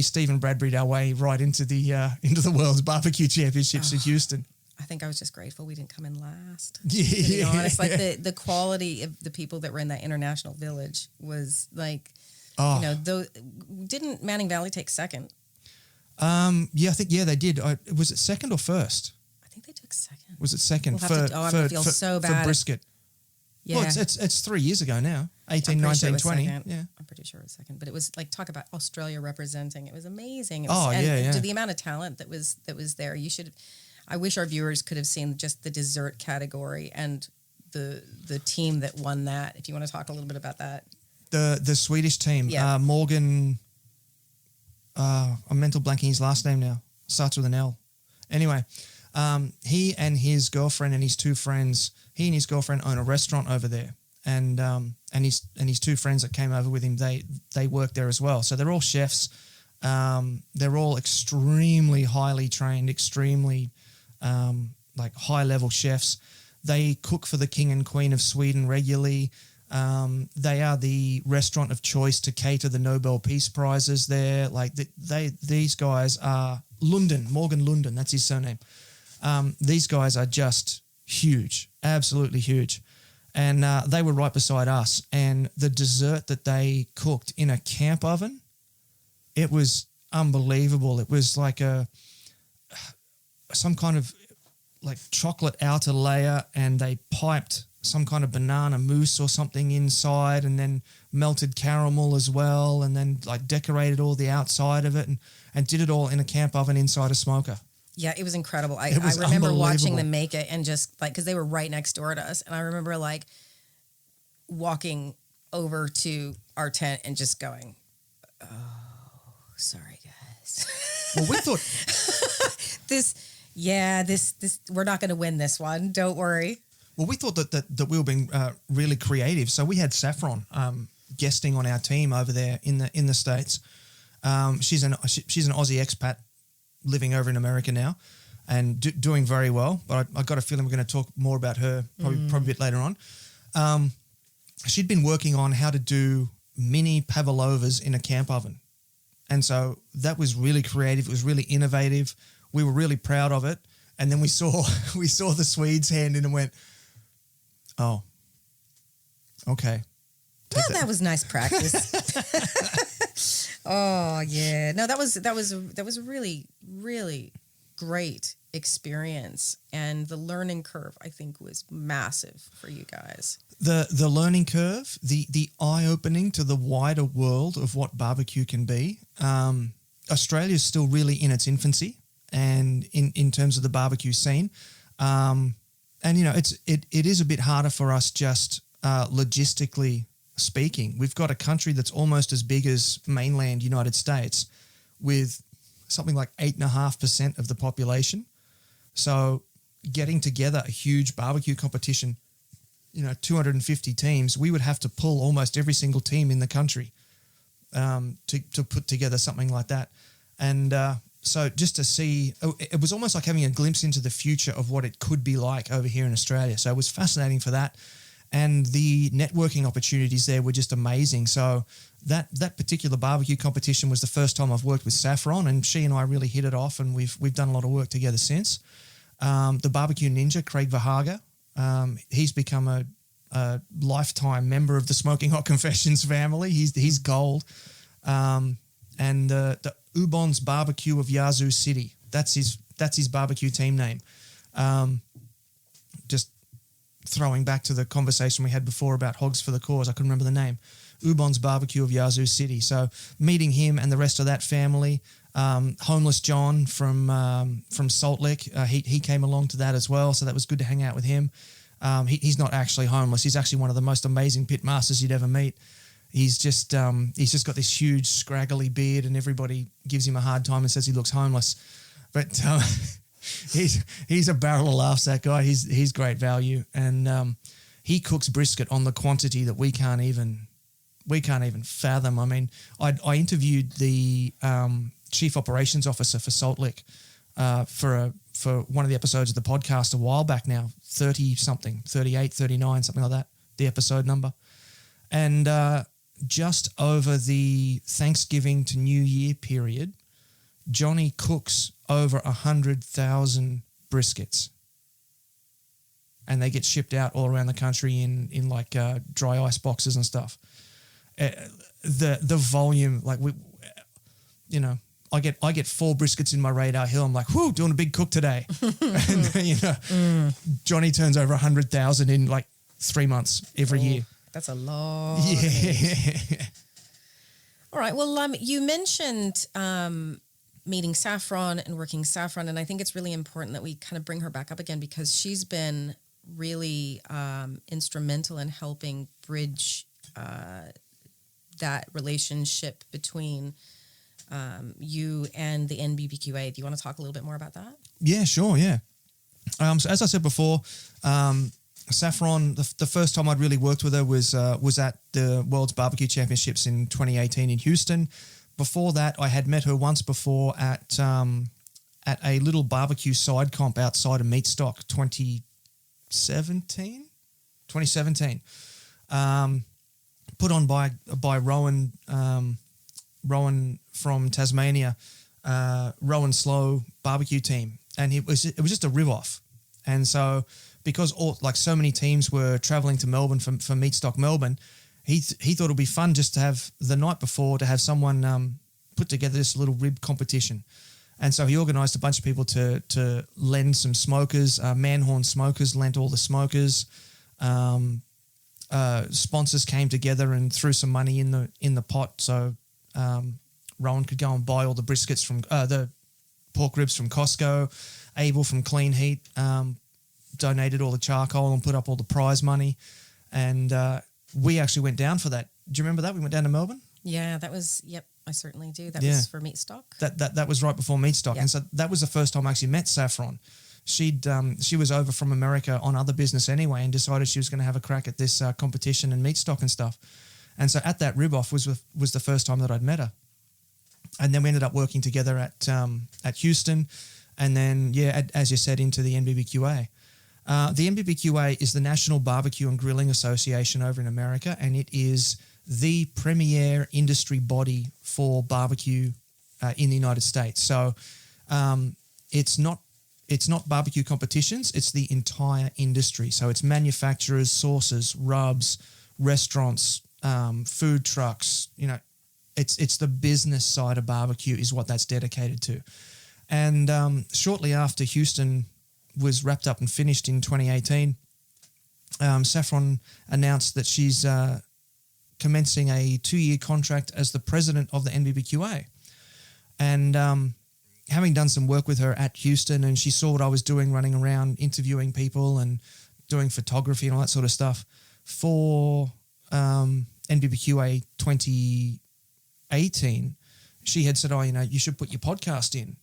Stephen Bradbury'd our way right into the World's Barbecue Championships in Houston. I think I was just grateful we didn't come in last. Yeah. To be honest, like the quality of the people that were in that international village was like, didn't Manning Valley take second? I think they did. Was it second or first? I think they took second. Was it second? I'm gonna feel so bad for brisket. Yeah. Well, it's 3 years ago now. 18, 19, 20. Yeah. I'm pretty sure it was second. But it was like, talk about Australia representing. It was amazing. Yeah. The amount of talent that was there. I wish our viewers could have seen just the dessert category and the team that won that. If you want to talk a little bit about that. The Swedish team, yeah. Morgan, I'm mental blanking his last name now. Starts with an L. Anyway, He and his girlfriend and his two friends, he and his girlfriend own a restaurant over there. And his two friends that came over with him, they work there as well. So they're all chefs. They're all extremely highly trained, extremely like high-level chefs. They cook for the King and Queen of Sweden regularly. They are the restaurant of choice to cater the Nobel Peace Prizes there. Like these guys are Morgan Lundin, that's his surname. These guys are just huge, absolutely huge. And they were right beside us. And the dessert that they cooked in a camp oven, it was unbelievable. It was like some kind of like chocolate outer layer, and they piped some kind of banana mousse or something inside, and then melted caramel as well, and then like decorated all the outside of it and did it all in a camp oven inside a smoker. Yeah, it was incredible. I was remember watching them make it and just like, because they were right next door to us. And I remember like walking over to our tent and just going, oh, sorry, guys. Well, we thought this we're not going to win this one. Don't worry. Well, we thought that we were being really creative. So we had Saffron guesting on our team over there in the States. She's an Aussie expat living over in America now and doing very well. But I got a feeling we're going to talk more about her probably a bit later on. She'd been working on how to do mini pavlovas in a camp oven. And so that was really creative. It was really innovative. We were really proud of it. And then we saw the Swedes hand in and went, oh, okay. Well, that was nice practice. Oh yeah, no, that was a really, really great experience, and the learning curve I think was massive for you guys. The learning curve, the eye opening to the wider world of what barbecue can be. Australia's still really in its infancy, and in terms of the barbecue scene, and you know it is a bit harder for us just logistically speaking. We've got a country that's almost as big as mainland United States with something like 8.5% of the population. So getting together a huge barbecue competition, 250 teams, we would have to pull almost every single team in the country to put together something like that. And so just to see, it was almost like having a glimpse into the future of what it could be like over here in Australia. So it was fascinating for that. And the networking opportunities there were just amazing. So that particular barbecue competition was the first time I've worked with Saffron, and she and I really hit it off, and we've done a lot of work together since. The barbecue ninja, Craig Verhager, he's become a lifetime member of the Smoking Hot Confessions family. He's gold. And the Ubon's Barbecue of Yazoo City, that's his barbecue team name. Just throwing back to the conversation we had before about Hogs for the Cause, I couldn't remember the name. Ubon's Barbecue of Yazoo City. So meeting him and the rest of that family, Homeless John from Salt Lick, he came along to that as well. So that was good to hang out with him. He's not actually homeless. He's actually one of the most amazing pit masters you'd ever meet. He's just got this huge scraggly beard, and everybody gives him a hard time and says he looks homeless. But he's a barrel of laughs, that guy. He's great value, and he cooks brisket on the quantity that we can't even fathom. I mean, I interviewed the chief operations officer for Salt Lick for one of the episodes of the podcast a while back now, 30-something, 38, 39, something like that, the episode number. And just over the Thanksgiving to New Year period, Johnny cooks over 100,000 briskets, and they get shipped out all around the country in like dry ice boxes and stuff. The volume, like I get 4 briskets in my radar hill. I'm like, whoo, doing a big cook today. And Johnny turns over 100,000 in like 3 months every year. That's a lot. Yeah. All right. Well, you mentioned meeting Saffron and working Saffron, and I think it's really important that we kind of bring her back up again, because she's been really instrumental in helping bridge that relationship between you and the NBBQA. Do you want to talk a little bit more about that? Yeah, sure. Yeah. So as I said before, Saffron, the first time I'd really worked with her was at the World's Barbecue Championships in 2018 in Houston. Before that, I had met her once before at a little barbecue side comp outside of Meatstock 2017. Put on by Rowan from Tasmania, Rowan Slow barbecue team, and it was just a rip-off. And so because so many teams were traveling to Melbourne for Meatstock Melbourne, he thought it would be fun just to have the night before to have someone put together this little rib competition. And so he organised a bunch of people to lend some smokers. Manhorn Smokers lent all the smokers. Sponsors came together and threw some money in the pot, so Rowan could go and buy all the briskets from the pork ribs from Costco. Abel from Clean Heat donated all the charcoal and put up all the prize money, and we actually went down for that. Do you remember that? We went down to Melbourne. Yeah, that was. Yep, I certainly do. That was for Meatstock. That was right before Meatstock, and so that was the first time I actually met Saffron. She was over from America on other business anyway, and decided she was going to have a crack at this competition and Meatstock and stuff. And so at that rib-off was the first time that I'd met her. And then we ended up working together at Houston, and then as you said, into the NBBQA. The NBBQA is the National Barbecue and Grilling Association over in America, and it is the premier industry body for barbecue in the United States. So it's not barbecue competitions, it's the entire industry. So it's manufacturers, sources, rubs, restaurants, food trucks, it's the business side of barbecue is what that's dedicated to. And shortly after Houston was wrapped up and finished in 2018, Saffron announced that she's commencing a 2-year contract as the president of the NBBQA. And having done some work with her at Houston, and she saw what I was doing, running around interviewing people and doing photography and all that sort of stuff for NBBQA 2018, she had said, you should put your podcast in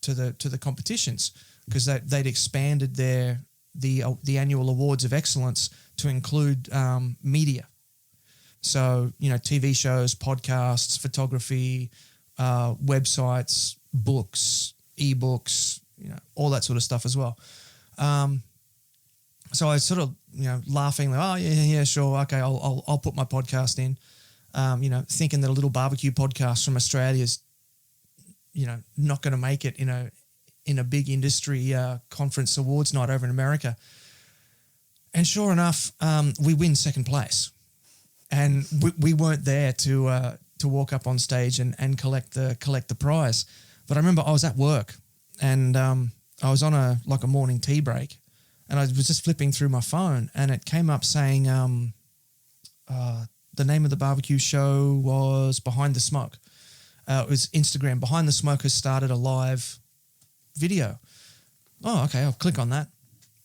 to the competitions, because they'd expanded the annual awards of excellence to include media. So, TV shows, podcasts, photography, websites, books, ebooks, all that sort of stuff as well. So I sort of, laughing, like, oh yeah, sure, okay, I'll put my podcast in, thinking that a little barbecue podcast from Australia is, not going to make it in a big industry conference awards night over in America. And sure enough, we win second place, and we weren't there to walk up on stage and collect the prize. But I remember I was at work, and I was on a morning tea break, and I was just flipping through my phone, and it came up saying the name of the barbecue show was Behind the Smoke. It was Instagram. Behind the Smoke has started a live video. Oh, okay, I'll click on that.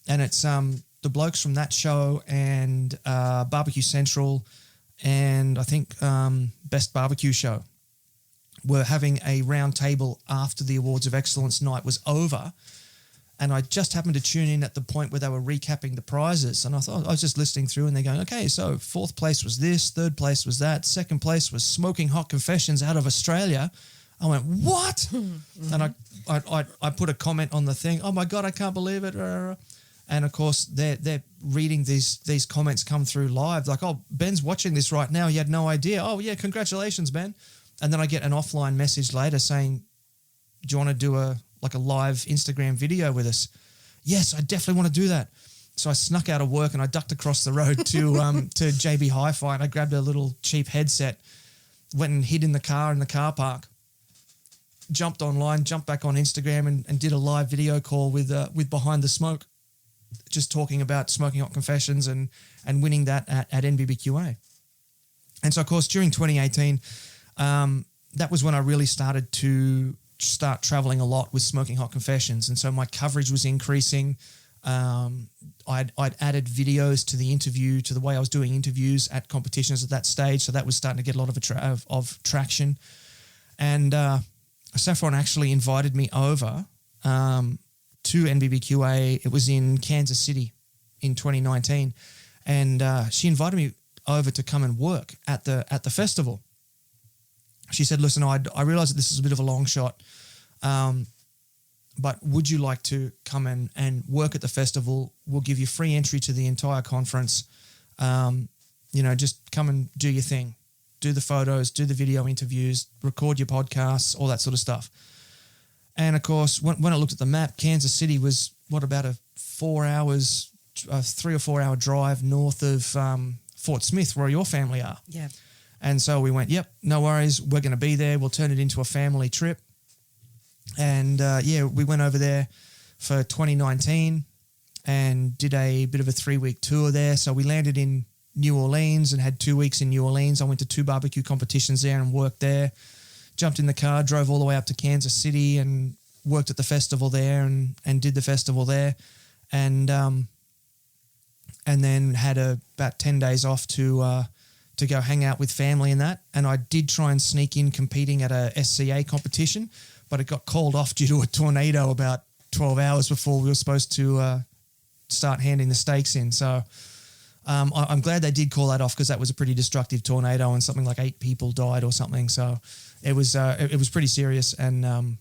And it's the blokes from that show and Barbecue Central and I think Best Barbecue Show were having a round table after the Awards of Excellence night was over, and I just happened to tune in at the point where they were recapping the prizes, and I thought I was just listening through, and they're going, okay, so 4th place was this, 3rd place was that, 2nd place was Smoking Hot Confessions out of Australia. I went, what? And I put a comment on the thing. Oh my God, I can't believe it. And of course, they're reading these comments come through live. Like, oh, Ben's watching this right now. He had no idea. Oh yeah, congratulations, Ben. And then I get an offline message later saying, do you want to do a live Instagram video with us? Yes, I definitely want to do that. So I snuck out of work and I ducked across the road to JB Hi-Fi, and I grabbed a little cheap headset, went and hid in the car park, jumped online, jumped back on Instagram and did a live video call with Behind the Smoke, just talking about Smoking Hot Confessions and winning that at NBBQA. And so, of course, during 2018, that was when I really started to start traveling a lot with Smoking Hot Confessions. And so my coverage was increasing. I'd added videos to the way I was doing interviews at competitions at that stage. So that was starting to get a lot of traction. And Saffron actually invited me over to NBBQA. It was in Kansas City in 2019, and she invited me over to come and work at the festival. She said, "Listen, I realize that this is a bit of a long shot, but would you like to come and work at the festival? We'll give you free entry to the entire conference. Just come and do your thing, do the photos, do the video interviews, record your podcasts, all that sort of stuff." And of course, when I looked at the map, Kansas City was about a 3 or 4 hour drive north of Fort Smith, where your family are. Yeah. And so we went, yep, no worries. We're going to be there. We'll turn it into a family trip. And we went over there for 2019 and did a bit of a 3-week tour there. So we landed in New Orleans and had 2 weeks in New Orleans. I went to 2 barbecue competitions there and worked there. Jumped in the car, drove all the way up to Kansas City and worked at the festival there and did the festival there. And then had about 10 days off to go hang out with family and that. And I did try and sneak in competing at a SCA competition, but it got called off due to a tornado about 12 hours before we were supposed to start handing the stakes in. So I'm glad they did call that off, because that was a pretty destructive tornado and something like 8 people died or something. So it was pretty serious, and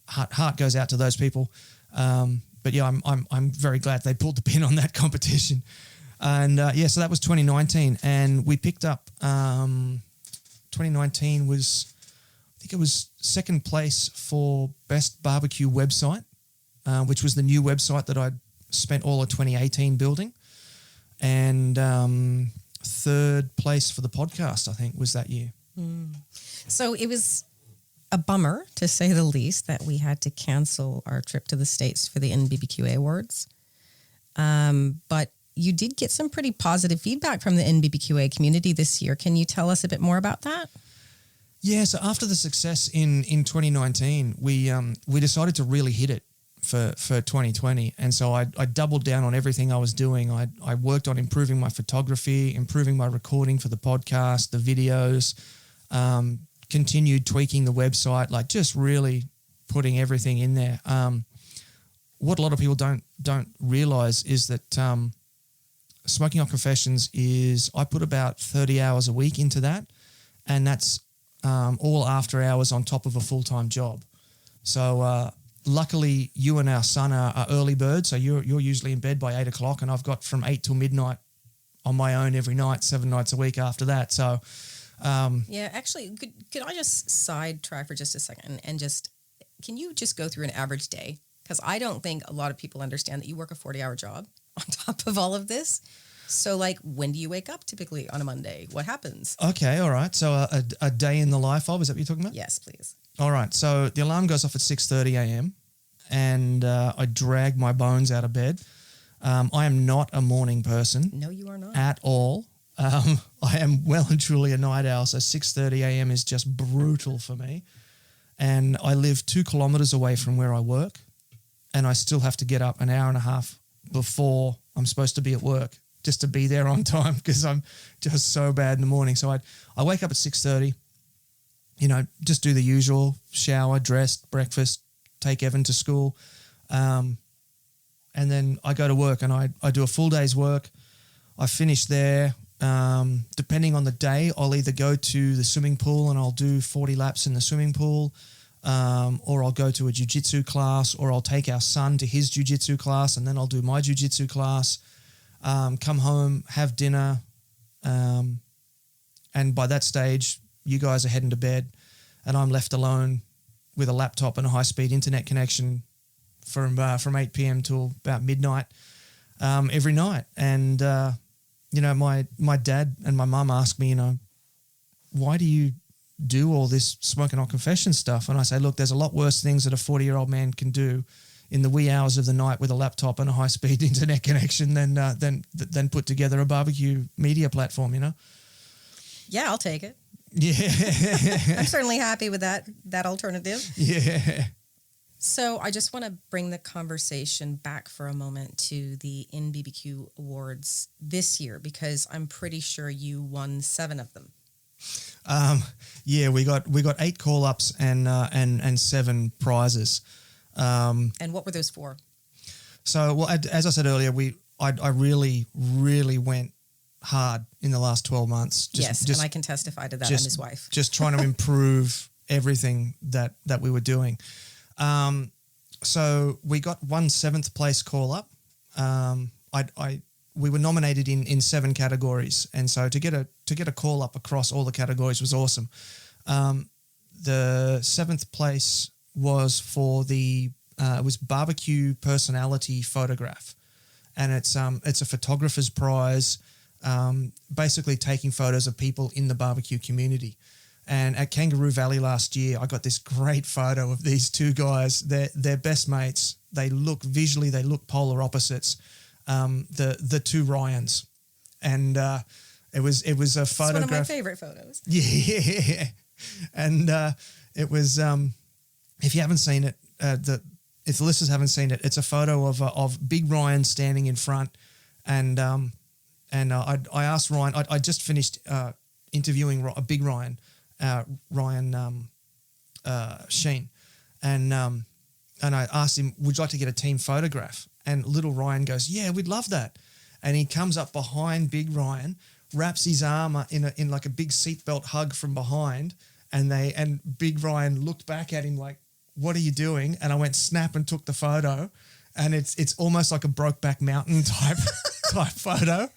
heart goes out to those people. But yeah, I'm very glad they pulled the pin on that competition. And so that was 2019, and we picked up 2019 was, I think it was second place for best barbecue website, which was the new website that I'd spent all of 2018 building, and third place for the podcast, I think, was that year. So it was a bummer, to say the least, that we had to cancel our trip to the States for the NBBQA Awards. But you did get some pretty positive feedback from the NBBQA community this year. Can you tell us a bit more about that? Yeah, so after the success in 2019, we decided to really hit it for 2020. And so I doubled down on everything I was doing. I worked on improving my photography, improving my recording for the podcast, the videos, continued tweaking the website, like just really putting everything in there. What a lot of people don't realize is that Smoking Hot Confessions is, I put about 30 hours a week into that, and that's all after hours on top of a full-time job. So luckily you and our son are early birds, so you're usually in bed by 8 o'clock, and I've got from 8 till midnight on my own every night, 7 nights a week after that. So yeah, actually, could I just sidetrack for just a second and can you just go through an average day? Because I don't think a lot of people understand that you work a 40-hour job on top of all of this. So, like, when do you wake up typically on a Monday? What happens? Okay, all right. So a day in the life of, is that what you're talking about? Yes, please. All right. So the alarm goes off at 6:30 a.m. and I drag my bones out of bed. I am not a morning person. No, you are not. At all. I am well and truly a night owl, so 6:30 a.m. is just brutal for me. And I live 2 kilometres away from where I work, and I still have to get up an hour and a half before I'm supposed to be at work just to be there on time, because I'm just so bad in the morning. So I wake up at 6:30, just do the usual, shower, dress, breakfast, take Evan to school, and then I go to work and I do a full day's work. I finish there. Depending on the day, I'll either go to the swimming pool and I'll do 40 laps in the swimming pool, or I'll go to a jiu-jitsu class, or I'll take our son to his jiu-jitsu class and then I'll do my jiu-jitsu class, come home, have dinner, and by that stage, you guys are heading to bed and I'm left alone with a laptop and a high-speed internet connection from 8 p.m. till about midnight every night. And my dad and my mum ask me, why do you do all this Smoking Hot Confessions stuff? And I say, look, there's a lot worse things that a 40-year-old man can do in the wee hours of the night with a laptop and a high-speed internet connection than put together a barbecue media platform, Yeah, I'll take it. Yeah. I'm certainly happy with that alternative. Yeah. So I just want to bring the conversation back for a moment to the NBBQ Awards this year, because I'm pretty sure you won 7 of them. Yeah, we got 8 call-ups and 7 prizes. And what were those for? So, well, as I said earlier, I really, really went hard in the last 12 months. And I can testify to that. I'm his wife. Just trying to improve everything that we were doing. So we got one 7th place call up. We were nominated in 7 categories, and so to get a call up across all the categories was awesome. The 7th place was for it was Bbq Personality Photograph, and it's a photographer's prize, basically taking photos of people in the barbecue community. And at Kangaroo Valley last year, I got this great photo of these 2 guys. They're best mates. They look polar opposites. The 2 Ryans, and it was a photograph. It's one of my favorite photos. Yeah, and it was. If you haven't seen it, if the listeners haven't seen it, it's a photo of Big Ryan standing in front, and I asked Ryan. I just finished interviewing Big Ryan, Ryan Sheen, and I asked him, "Would you like to get a team photograph?" And little Ryan goes, "Yeah, we'd love that." And he comes up behind Big Ryan, wraps his arm in like a big seatbelt hug from behind, and Big Ryan looked back at him like, "What are you doing?" And I went snap and took the photo, and it's almost like a Brokeback Mountain type photo.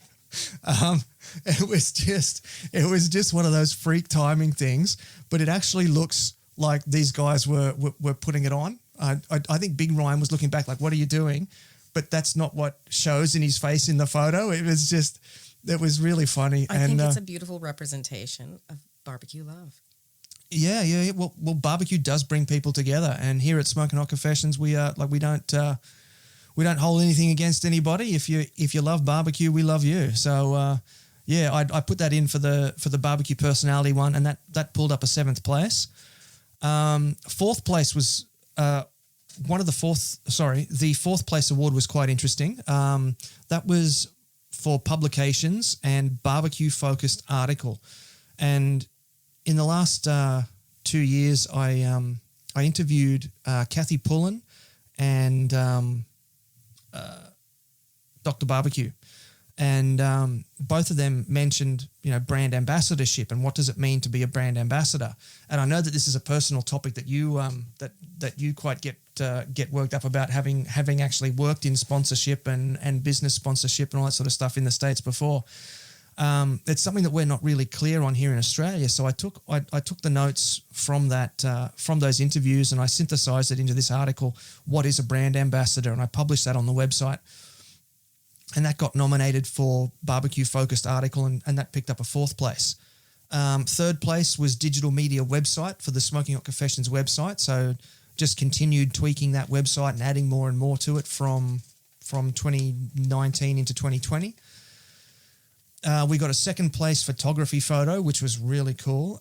It was just one of those freak timing things, but it actually looks like these guys were putting it on. I think Big Ryan was looking back like, "What are you doing?" But that's not what shows in his face in the photo. It was really funny. I think it's a beautiful representation of barbecue love. Yeah. Well, barbecue does bring people together, and here at Smoking Hot Confessions, we don't hold anything against anybody. If you love barbecue, we love you. So I put that in for the Bbq Personality one, and that pulled up a 7th place. 4th place was the 4th place award was quite interesting. That was for publications and barbecue focused article. And in the last 2 years, I interviewed Kathy Pullen and Dr. Barbecue. And both of them mentioned, brand ambassadorship and what does it mean to be a brand ambassador. And I know that this is a personal topic that you that you quite get worked up about, having actually worked in sponsorship and business sponsorship and all that sort of stuff in the States before. It's something that we're not really clear on here in Australia. So I took the notes from from those interviews, and I synthesized it into this article. What is a brand ambassador? And I published that on the website. And that got nominated for barbecue-focused article, and that picked up a 4th place. 3rd place was digital media website for the Smoking Hot Confessions website. So just continued tweaking that website and adding more and more to it from 2019 into 2020. We got a 2nd place photography photo, which was really cool.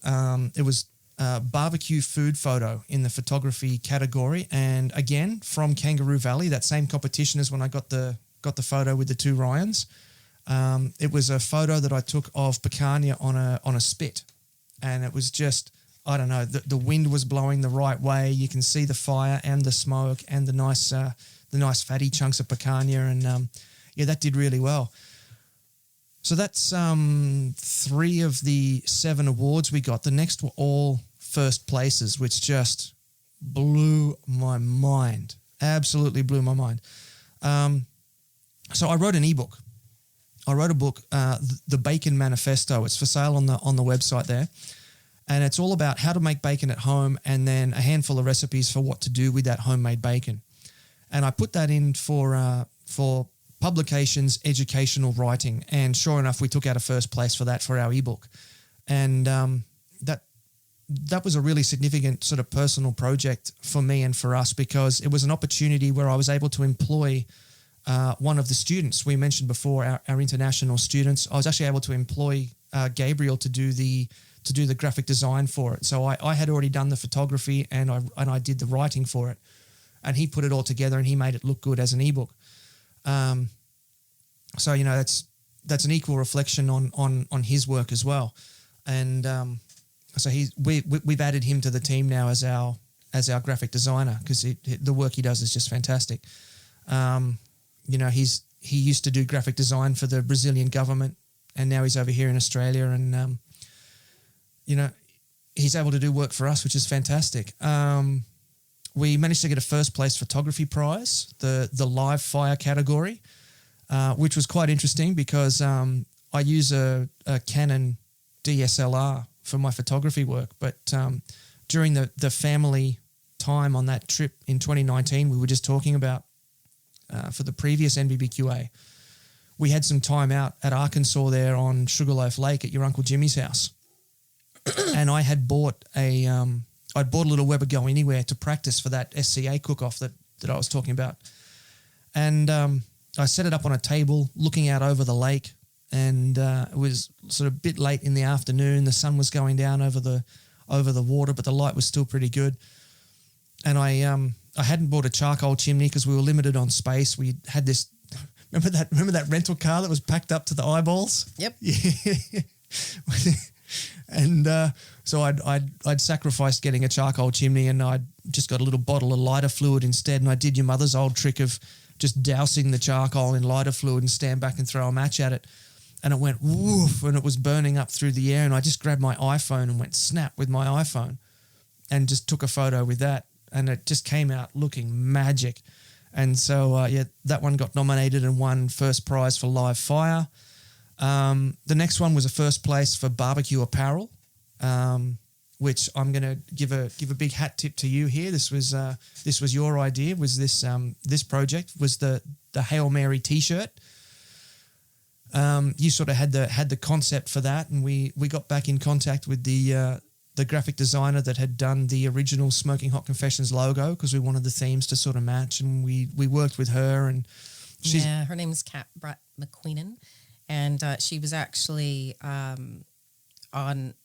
It was barbecue food photo in the photography category. And again, from Kangaroo Valley, that same competition as when I got the photo with the 2 Ryans. It was a photo that I took of picanha on a spit, and it was just, I don't know, the wind was blowing the right way. You can see the fire and the smoke and the nice fatty chunks of picanha, and that did really well. So that's 3 of the 7 awards we got. The next were all first places, which just blew my mind. Absolutely blew my mind. So I wrote an ebook. I wrote a book, the Bacon Manifesto. It's for sale on the website there, and it's all about how to make bacon at home, and then a handful of recipes for what to do with that homemade bacon. And I put that in for publications, educational writing, and sure enough, we took out a 1st place for that for our ebook, and that was a really significant sort of personal project for me and for us, because it was an opportunity where I was able to employ one of the students we mentioned before, our international students. I was actually able to employ Gabriel to do the graphic design for it. So I had already done the photography and I did the writing for it, and he put it all together and he made it look good as an ebook. So that's an equal reflection on his work as well, and so we've added him to the team now as as our graphic designer because the work he does is just fantastic. You know, he used to do graphic design for the Brazilian government, and now he's over here in Australia, and you know, he's able to do work for us, which is fantastic. We managed to get a first place photography prize, the live fire category, which was quite interesting because I use a Canon DSLR for my photography work, but during the family time on that trip in 2019, we were just talking about for the previous NBBQA, we had some time out at Arkansas there on Sugarloaf Lake at your Uncle Jimmy's house. And I had bought I'd bought a little Weber Go Anywhere to practice for that SCA cook-off that I was talking about. And I set it up on a table looking out over the lake, and it was sort of a bit late in the afternoon. The sun was going down over the water, but the light was still pretty good. And I hadn't bought a charcoal chimney because we were limited on space. We had this, remember that rental car that was packed up to the eyeballs? Yep. Yeah. And so I'd sacrificed getting a charcoal chimney, and I'd just got a little bottle of lighter fluid instead. And I did your mother's old trick of just dousing the charcoal in lighter fluid and stand back and throw a match at it. And it went woof, and it was burning up through the air. And I just grabbed my iPhone and went snap with my iPhone and just took a photo with that. And it just came out looking magic. And so, that one got nominated and won first prize for live fire. The next one was a first place for barbecue apparel, which I'm going to give a big hat tip to you here. This was your idea. Was this project was the Hail Mary T-shirt. You sort of had the concept for that, and we got back in contact with the graphic designer that had done the original Smoking Hot Confessions logo because we wanted the themes to sort of match, and we worked with her, and her name is Kat McQueenan. And she was actually on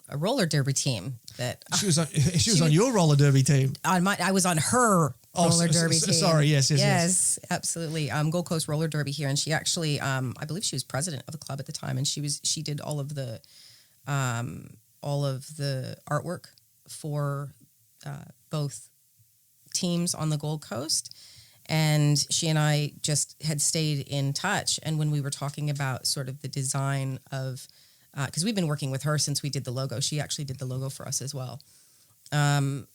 a roller derby team. She was on your roller derby team. I was on her roller derby team. Sorry, yes, absolutely. Gold Coast Roller Derby here, and she actually, I believe she was president of the club at the time, and she did all of the artwork for both teams on the Gold Coast. And she and I just had stayed in touch. And when we were talking about sort of the design of, because we've been working with her since we did the logo. She actually did the logo for us as well. And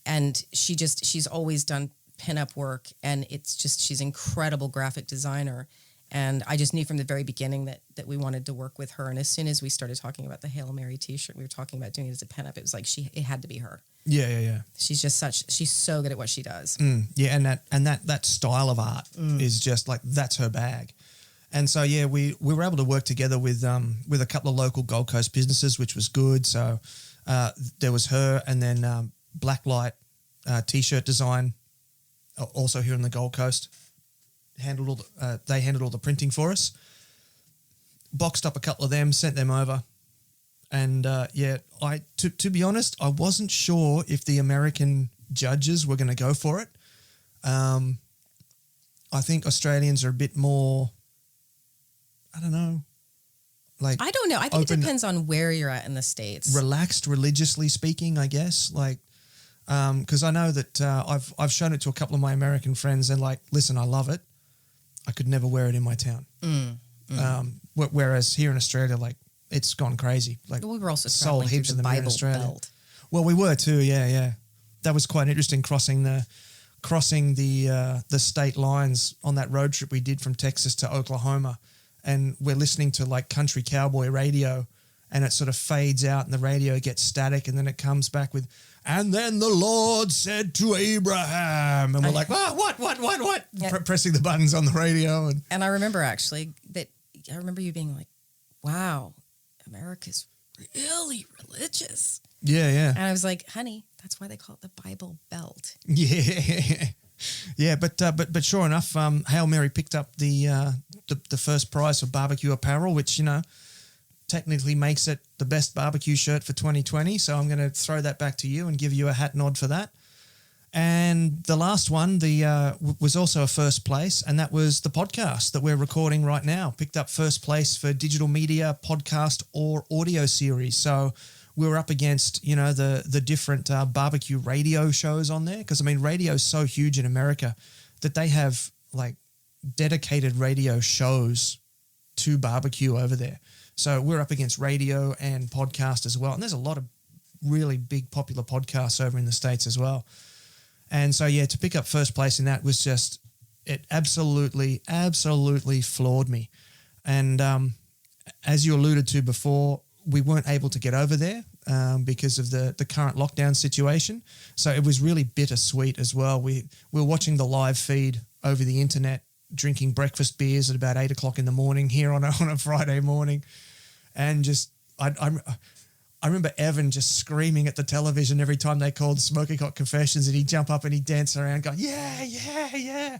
she's always done pinup work, and she's an incredible graphic designer. And I just knew from the very beginning that we wanted to work with her. And as soon as we started talking about the Hail Mary T-shirt, we were talking about doing it as a pinup. It was like it had to be her. Yeah. She's so good at what she does. Yeah, and that style of art is just like, that's her bag. And so we were able to work together with a couple of local Gold Coast businesses, which was good. So there was her, and then Blacklight T-shirt design, also here on the Gold Coast. They handled all the printing for us. Boxed up a couple of them, sent them over. And to be honest, I wasn't sure if the American judges were going to go for it. I think Australians are a bit more, I don't know. I don't know. I think it depends on where you're at in the States. Relaxed, religiously speaking, I guess. Because I know that I've shown it to a couple of my American friends, and listen, I love it. I could never wear it in my town. Whereas here in Australia, it's gone crazy. We were also sold heaps through of the them here in Bible Australia. Belt. Well, we were too. Yeah. That was quite interesting crossing the state lines on that road trip we did from Texas to Oklahoma, and we're listening to country cowboy radio, and it sort of fades out, and the radio gets static, and then it comes back with, and then the Lord said to Abraham, and we're like, what? Yeah. Pressing the buttons on the radio. And I remember actually I remember you being like, wow, America's really religious. Yeah. And I was like, honey, that's why they call it the Bible Belt. Yeah. But sure enough, Hail Mary picked up the first prize for barbecue apparel, which technically makes it the best barbecue shirt for 2020. So I'm going to throw that back to you and give you a hat nod for that. And the last one, was also a first place, and that was the podcast that we're recording right now. Picked up first place for digital media, podcast, or audio series. So we were up against, the different barbecue radio shows on there. Because, I mean, radio is so huge in America that they have, like, dedicated radio shows to barbecue over there. So we're up against radio and podcast as well. And there's a lot of really big popular podcasts over in the States as well. And so, to pick up first place in that was just, it absolutely, absolutely floored me. And as you alluded to before, we weren't able to get over there because of the current lockdown situation. So it was really bittersweet as well. We were watching the live feed over the internet, drinking breakfast beers at about 8 o'clock in the morning here on a Friday morning. And just, I remember Evan just screaming at the television every time they called Smoking Hot Confessions, and he'd jump up and he'd dance around going, yeah, yeah, yeah.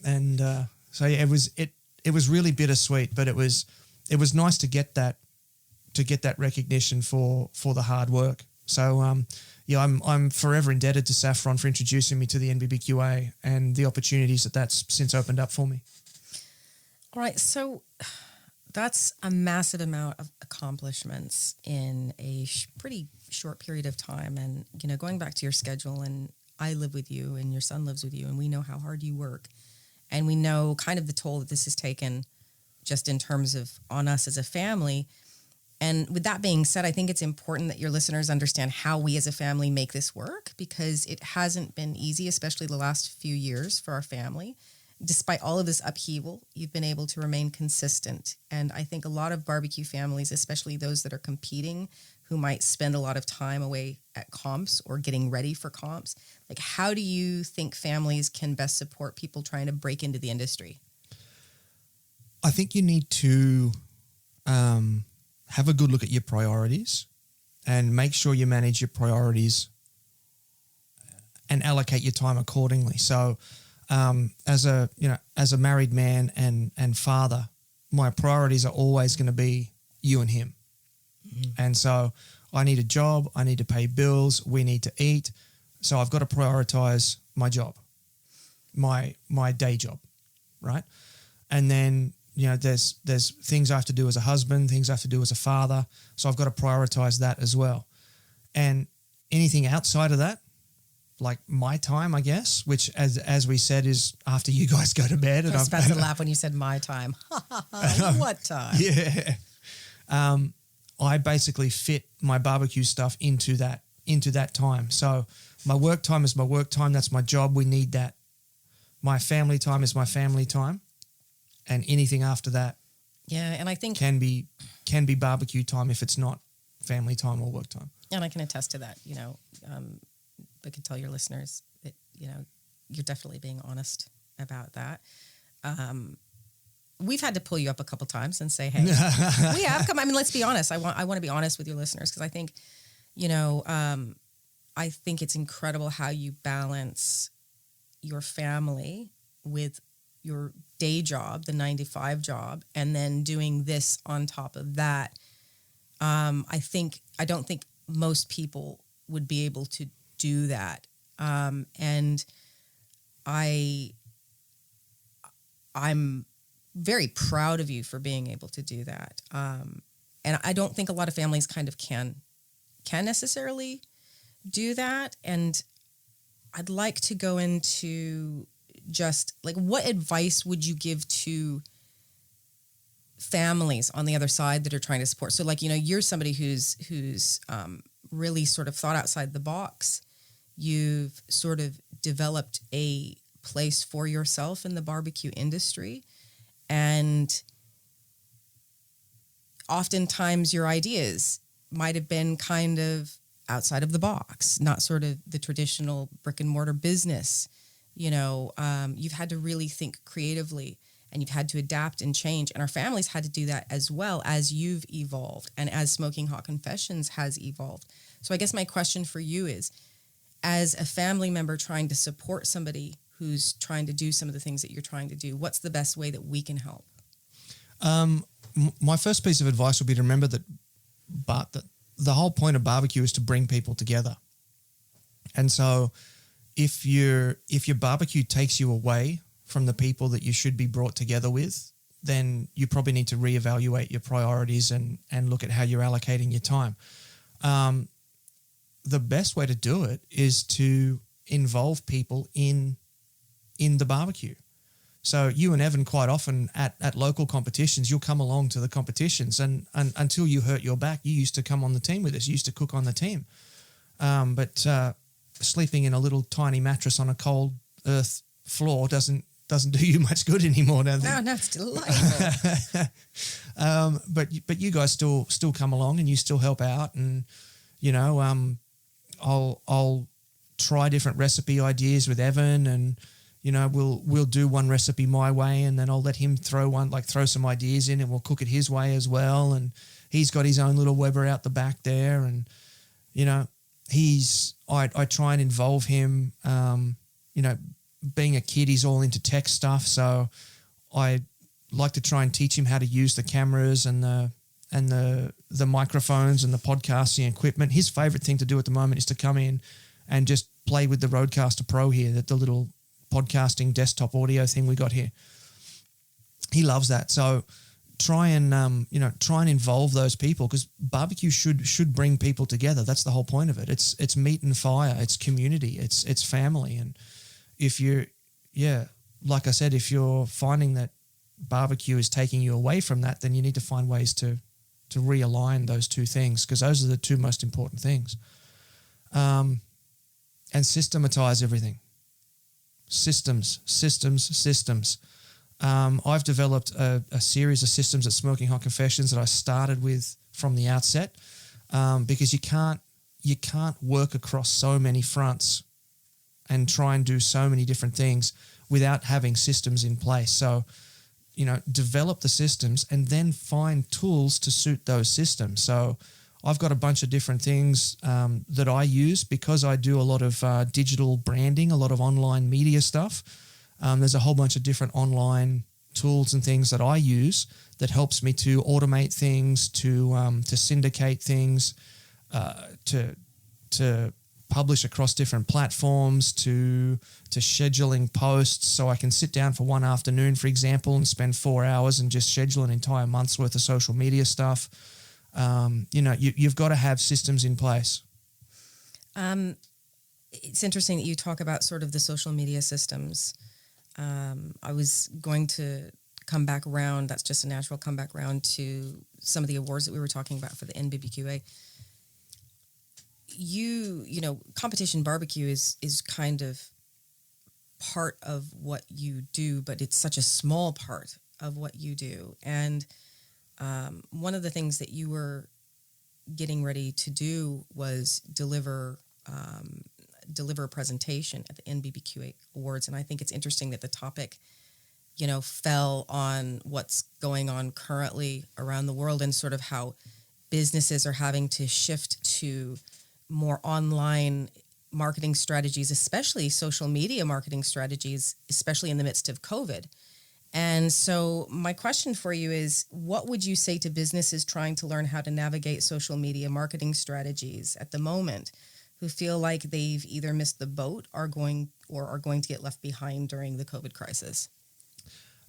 And it was really bittersweet, but it was nice to get that recognition for the hard work. So I'm forever indebted to Saffron for introducing me to the NBBQA and the opportunities that's since opened up for me. All right, so that's a massive amount of accomplishments in a pretty short period of time. And, going back to your schedule, and I live with you and your son lives with you, and we know how hard you work. And we know kind of the toll that this has taken just in terms of on us as a family. And with that being said, I think it's important that your listeners understand how we as a family make this work, because it hasn't been easy, especially the last few years for our family. Despite all of this upheaval, you've been able to remain consistent. And I think a lot of barbecue families, especially those that are competing, who might spend a lot of time away at comps or getting ready for comps, like, how do you think families can best support people trying to break into the industry? I think you need to have a good look at your priorities and make sure you manage your priorities and allocate your time accordingly. So as a married man and father, my priorities are always going to be you and him. Mm-hmm. And so I need a job, I need to pay bills, we need to eat. So I've got to prioritize my job, my day job, right? And then, there's things I have to do as a husband, things I have to do as a father. So I've got to prioritize that as well. And anything outside of that, like my time, I guess, which as we said is after you guys go to bed. I was about to laugh when you said my time. What time? Yeah. I basically fit my barbecue stuff into that time. So my work time is my work time. That's my job. We need that. My family time is my family time. And anything after that, and I think can be barbecue time if it's not family time or work time. And I can attest to that. I can tell your listeners that you're definitely being honest about that. We've had to pull you up a couple times and say, hey, we have come. I mean, let's be honest. I want to be honest with your listeners, because I think, I think it's incredible how you balance your family with your day job, the 9-to-5 job, and then doing this on top of that. I don't think most people would be able to do that. And I'm very proud of you for being able to do that. And I don't think a lot of families kind of can necessarily do that. And I'd like to go into just like, what advice would you give to families on the other side that are trying to support? So like, you're somebody who's really sort of thought outside the box. You've sort of developed a place for yourself in the barbecue industry. And oftentimes your ideas might have been kind of outside of the box, not sort of the traditional brick and mortar business. You've had to really think creatively, and you've had to adapt and change. And our families had to do that as well as you've evolved and as Smoking Hot Confessions has evolved. So I guess my question for you is, as a family member trying to support somebody who's trying to do some of the things that you're trying to do, what's the best way that we can help? My first piece of advice would be to remember that the whole point of barbecue is to bring people together. And so if your barbecue takes you away from the people that you should be brought together with, then you probably need to reevaluate your priorities and look at how you're allocating your time. The best way to do it is to involve people in the barbecue. So you and Evan quite often at local competitions, you'll come along to the competitions and until you hurt your back, you used to come on the team with us. You used to cook on the team. But sleeping in a little tiny mattress on a cold earth floor doesn't do you much good anymore, does it? No, it's delightful. But you guys still come along and you still help out, and I'll try different recipe ideas with Evan, and we'll do one recipe my way, and then I'll let him throw some ideas in, and we'll cook it his way as well. And he's got his own little Weber out the back there, and I try and involve him. Being a kid, he's all into tech stuff, so I like to try and teach him how to use the cameras and the microphones and the podcasting equipment. His favorite thing to do at the moment is to come in and just play with the Rodecaster Pro here, the little podcasting desktop audio thing we got here. He loves that. So try and involve those people, because barbecue should bring people together. That's the whole point of it. It's meat and fire. It's community. It's family. And if like I said, if you're finding that barbecue is taking you away from that, then you need to find ways to realign those two things, because those are the two most important things. And systematize everything. Systems. I've developed a series of systems at Smoking Hot Confessions that I started with from the outset, because you can't work across so many fronts and try and do so many different things without having systems in place. So, develop the systems and then find tools to suit those systems. So I've got a bunch of different things that I use because I do a lot of digital branding, a lot of online media stuff. There's a whole bunch of different online tools and things that I use that helps me to automate things, to syndicate things, to publish across different platforms, to scheduling posts, so I can sit down for one afternoon, for example, and spend 4 hours and just schedule an entire month's worth of social media stuff. You've got to have systems in place. It's interesting that you talk about sort of the social media systems. I was going to come back around. That's just a natural comeback round to some of the awards that we were talking about for the NBBQA. Competition barbecue is kind of part of what you do, but it's such a small part of what you do. And one of the things that you were getting ready to do was deliver a presentation at the NBBQ Awards. And I think it's interesting that the topic, fell on what's going on currently around the world, and sort of how businesses are having to shift to more online marketing strategies, especially social media marketing strategies, especially in the midst of COVID. And so my question for you is, what would you say to businesses trying to learn how to navigate social media marketing strategies at the moment, who feel like they've either missed the boat or are going to get left behind during the COVID crisis?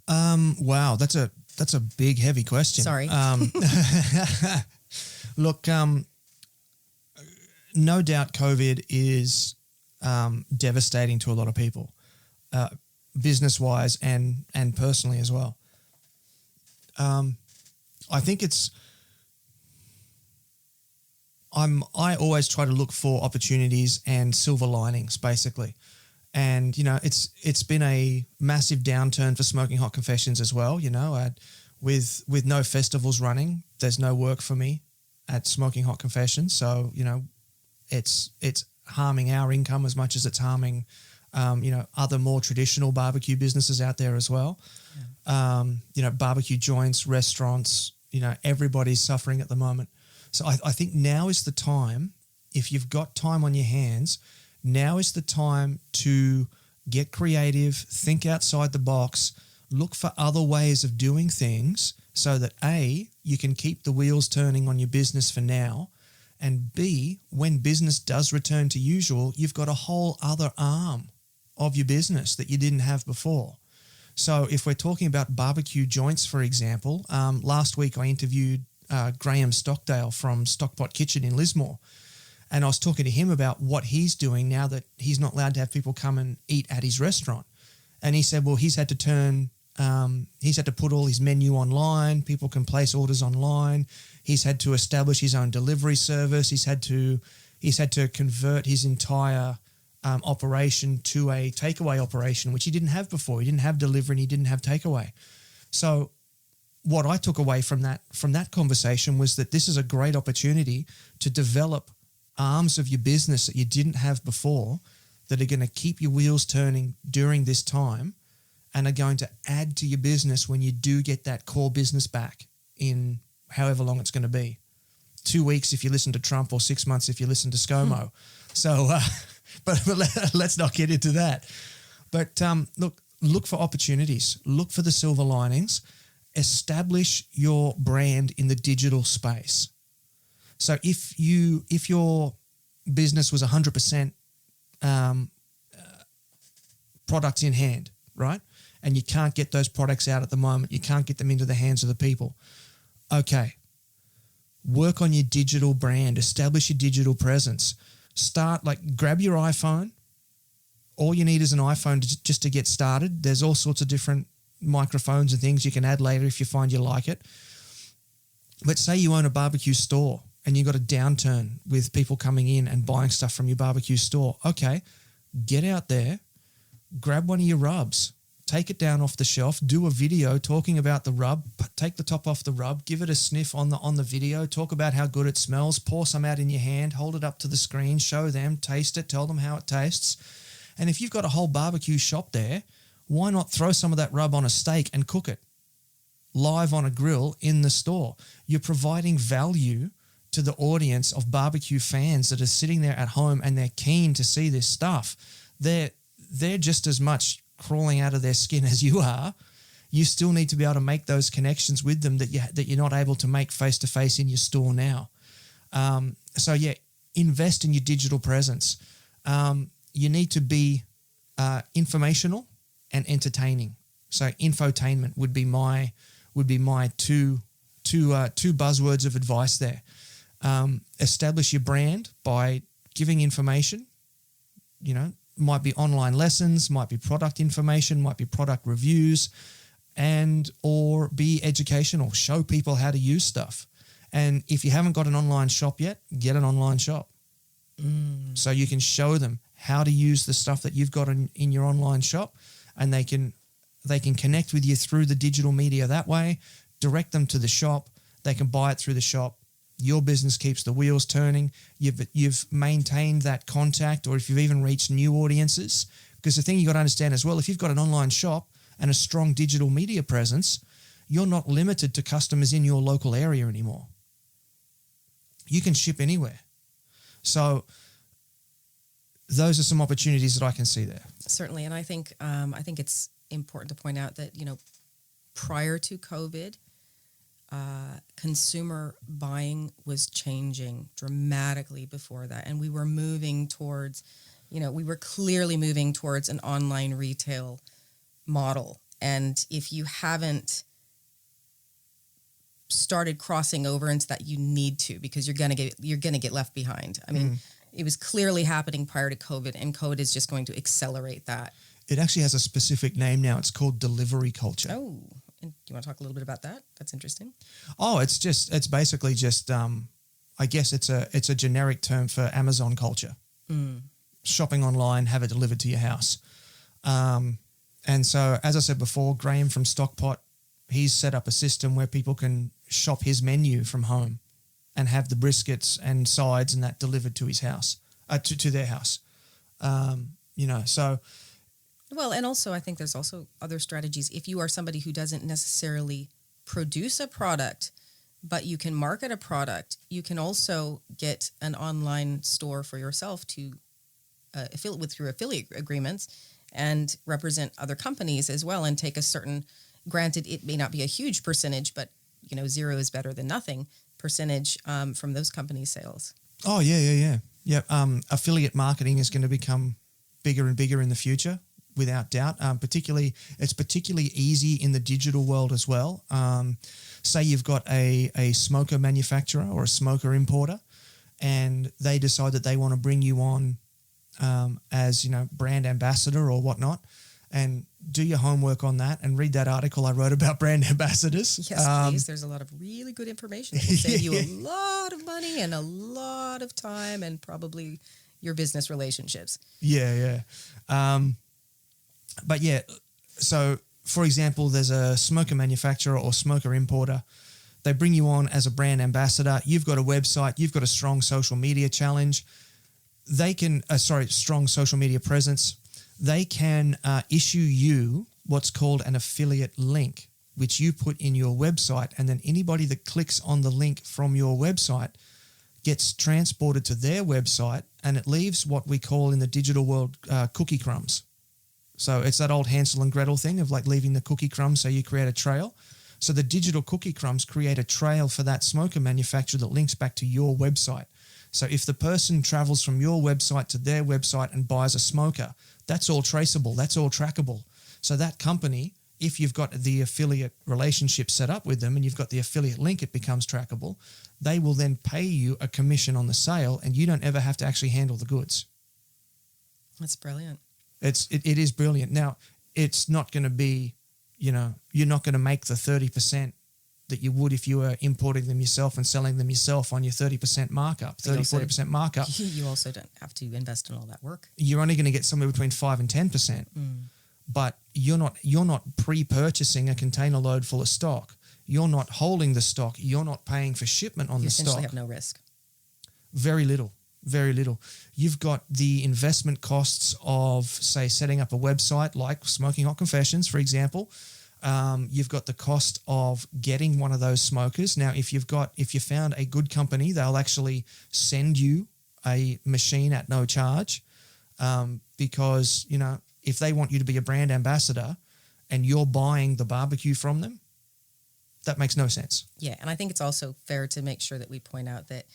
Wow, that's a big, heavy question. Sorry. Look, no doubt COVID is devastating to a lot of people, business-wise and personally as well. I think I always try to look for opportunities and silver linings, basically. And, it's been a massive downturn for Smoking Hot Confessions as well. With no festivals running, there's no work for me at Smoking Hot Confessions. So, it's harming our income as much as it's harming, other more traditional barbecue businesses out there as well. Yeah. Barbecue joints, restaurants, everybody's suffering at the moment. So I think now is the time, if you've got time on your hands, now is the time to get creative, think outside the box, look for other ways of doing things so that A, you can keep the wheels turning on your business for now, and B, when business does return to usual, you've got a whole other arm of your business that you didn't have before. So if we're talking about barbecue joints, for example, last week I interviewed Graham Stockdale from Stockpot Kitchen in Lismore. And I was talking to him about what he's doing now that he's not allowed to have people come and eat at his restaurant. And he said, well, he's had to put all his menu online. People can place orders online. He's had to establish his own delivery service. He's had to convert his entire operation to a takeaway operation, which he didn't have before. He didn't have delivery and he didn't have takeaway. So what I took away from that conversation was that this is a great opportunity to develop arms of your business that you didn't have before that are going to keep your wheels turning during this time and are going to add to your business when you do get that core business back in however long it's going to be. 2 weeks if you listen to Trump, or 6 months if you listen to ScoMo. So, but let's not get into that. But look for opportunities. Look for the silver linings. Establish your brand in the digital space. So if your business was 100% products in hand, right? And you can't get those products out at the moment, you can't get them into the hands of the people. Okay. Work on your digital brand, establish your digital presence. Grab your iPhone. All you need is an iPhone just to get started. There's all sorts of different microphones and things you can add later if you find you like it. But say you own a barbecue store and you've got a downturn with people coming in and buying stuff from your barbecue store. Okay, get out there, grab one of your rubs, take it down off the shelf, do a video talking about the rub, take the top off the rub, give it a sniff on the video, talk about how good it smells, pour some out in your hand, hold it up to the screen, show them, taste it, tell them how it tastes. And if you've got a whole barbecue shop there, why not throw some of that rub on a steak and cook it live on a grill in the store? You're providing value to the audience of barbecue fans that are sitting there at home and they're keen to see this stuff. They're just as much crawling out of their skin as you are. You still need to be able to make those connections with them that you're not able to make face-to-face in your store now. So invest in your digital presence. You need to be informational and entertaining. So infotainment would be my two buzzwords of advice there. Establish your brand by giving information. Might be online lessons, might be product information, might be product reviews, or be educational. Show people how to use stuff. And if you haven't got an online shop yet, get an online shop. So you can show them how to use the stuff that you've got in your online shop, and they can connect with you through the digital media that way. Direct them to the shop. They can buy it through the shop. Your business keeps the wheels turning. You've maintained that contact, or if you've even reached new audiences. Because the thing you got to understand as well, if you've got an online shop and a strong digital media presence, you're not limited to customers in your local area anymore. You can ship anywhere. So those are some opportunities that I can see there. Certainly, and I think it's important to point out that prior to COVID, consumer buying was changing dramatically before that, and we were moving towards, we were clearly moving towards an online retail model. And if you haven't started crossing over into that, you need to, because you're gonna get left behind. I mean, it was clearly happening prior to COVID, and COVID is just going to accelerate that. It actually has a specific name now. It's called delivery culture. Oh, and do you want to talk a little bit about that? That's interesting. Oh, it's basically just, I guess it's a generic term for Amazon culture. Shopping online, have it delivered to your house. And so, as I said before, Graham from Stockpot, he's set up a system where people can shop his menu from home and have the briskets and sides and that delivered to his house, to their house. So. Well, and also I think there's also other strategies. If you are somebody who doesn't necessarily produce a product, but you can market a product, you can also get an online store for yourself to affiliate through affiliate agreements and represent other companies as well, and take a certain, granted, it may not be a huge percentage, but 0 is better than nothing percentage from those companies' sales. Oh, yeah. Affiliate marketing is going to become bigger and bigger in the future without doubt. It's particularly easy in the digital world as well. Say you've got a smoker manufacturer or a smoker importer, and they decide that they want to bring you on as, brand ambassador or whatnot, and do your homework on that and read that article I wrote about brand ambassadors. Yes, please. There's a lot of really good information that will save you a lot of money and a lot of time and probably your business relationships. Yeah. But yeah, so for example, there's a smoker manufacturer or smoker importer. They bring you on as a brand ambassador. You've got a website. You've got a strong social media challenge. Strong social media presence. They can issue you what's called an affiliate link, which you put in your website, and then anybody that clicks on the link from your website gets transported to their website, and it leaves what we call in the digital world cookie crumbs. So it's that old Hansel and Gretel thing of like leaving the cookie crumbs so you create a trail. So the digital cookie crumbs create a trail for that smoker manufacturer that links back to your website. So if the person travels from your website to their website and buys a smoker, that's all traceable, that's all trackable. So that company, if you've got the affiliate relationship set up with them and you've got the affiliate link, it becomes trackable. They will then pay you a commission on the sale, and you don't ever have to actually handle the goods. That's brilliant. It is brilliant. Now, it's not going to be, you're not going to make the 30% that you would if you were importing them yourself and selling them yourself on your 30% markup, 40% markup. You also don't have to invest in all that work. You're only going to get somewhere between 5 and 10%. But you're not pre-purchasing a container load full of stock. You're not holding the stock. You're not paying for shipment on the stock. You essentially have no risk. Very little. You've got the investment costs of, say, setting up a website like Smoking Hot Confessions, for example. You've got the cost of getting one of those smokers. Now, if you found a good company, they'll actually send you a machine at no charge, because, if they want you to be a brand ambassador and you're buying the barbecue from them, that makes no sense. Yeah, and I think it's also fair to make sure that we point out that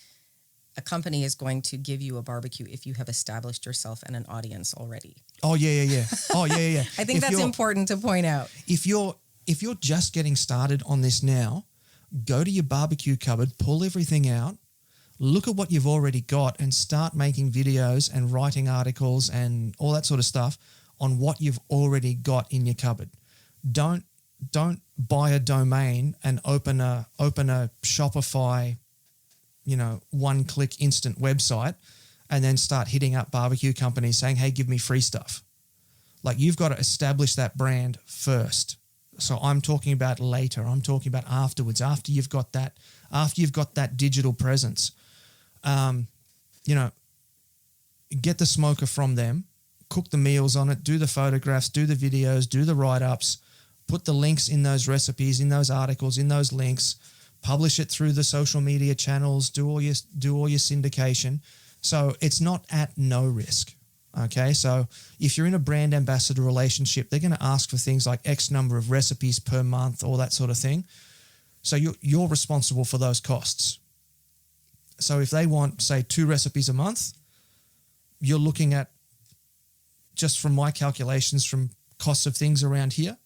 a company is going to give you a barbecue if you have established yourself and an audience already. Oh, yeah. Oh, yeah. I think that's important to point out. If you're just getting started on this now, go to your barbecue cupboard, pull everything out, look at what you've already got, and start making videos and writing articles and all that sort of stuff on what you've already got in your cupboard. Don't buy a domain and open a Shopify, one-click instant website and then start hitting up barbecue companies saying, hey, give me free stuff. Like, you've got to establish that brand first. So I'm talking about later. I'm talking about afterwards, after you've got that digital presence. Get the smoker from them, cook the meals on it, do the photographs, do the videos, do the write-ups, put the links in those recipes, in those articles, in those links, publish it through the social media channels, do all your syndication. So it's not at no risk. Okay, so if you're in a brand ambassador relationship, they're going to ask for things like X number of recipes per month, all that sort of thing. So you're responsible for those costs. So if they want, say, 2 recipes a month, you're looking at, just from my calculations from costs of things around here,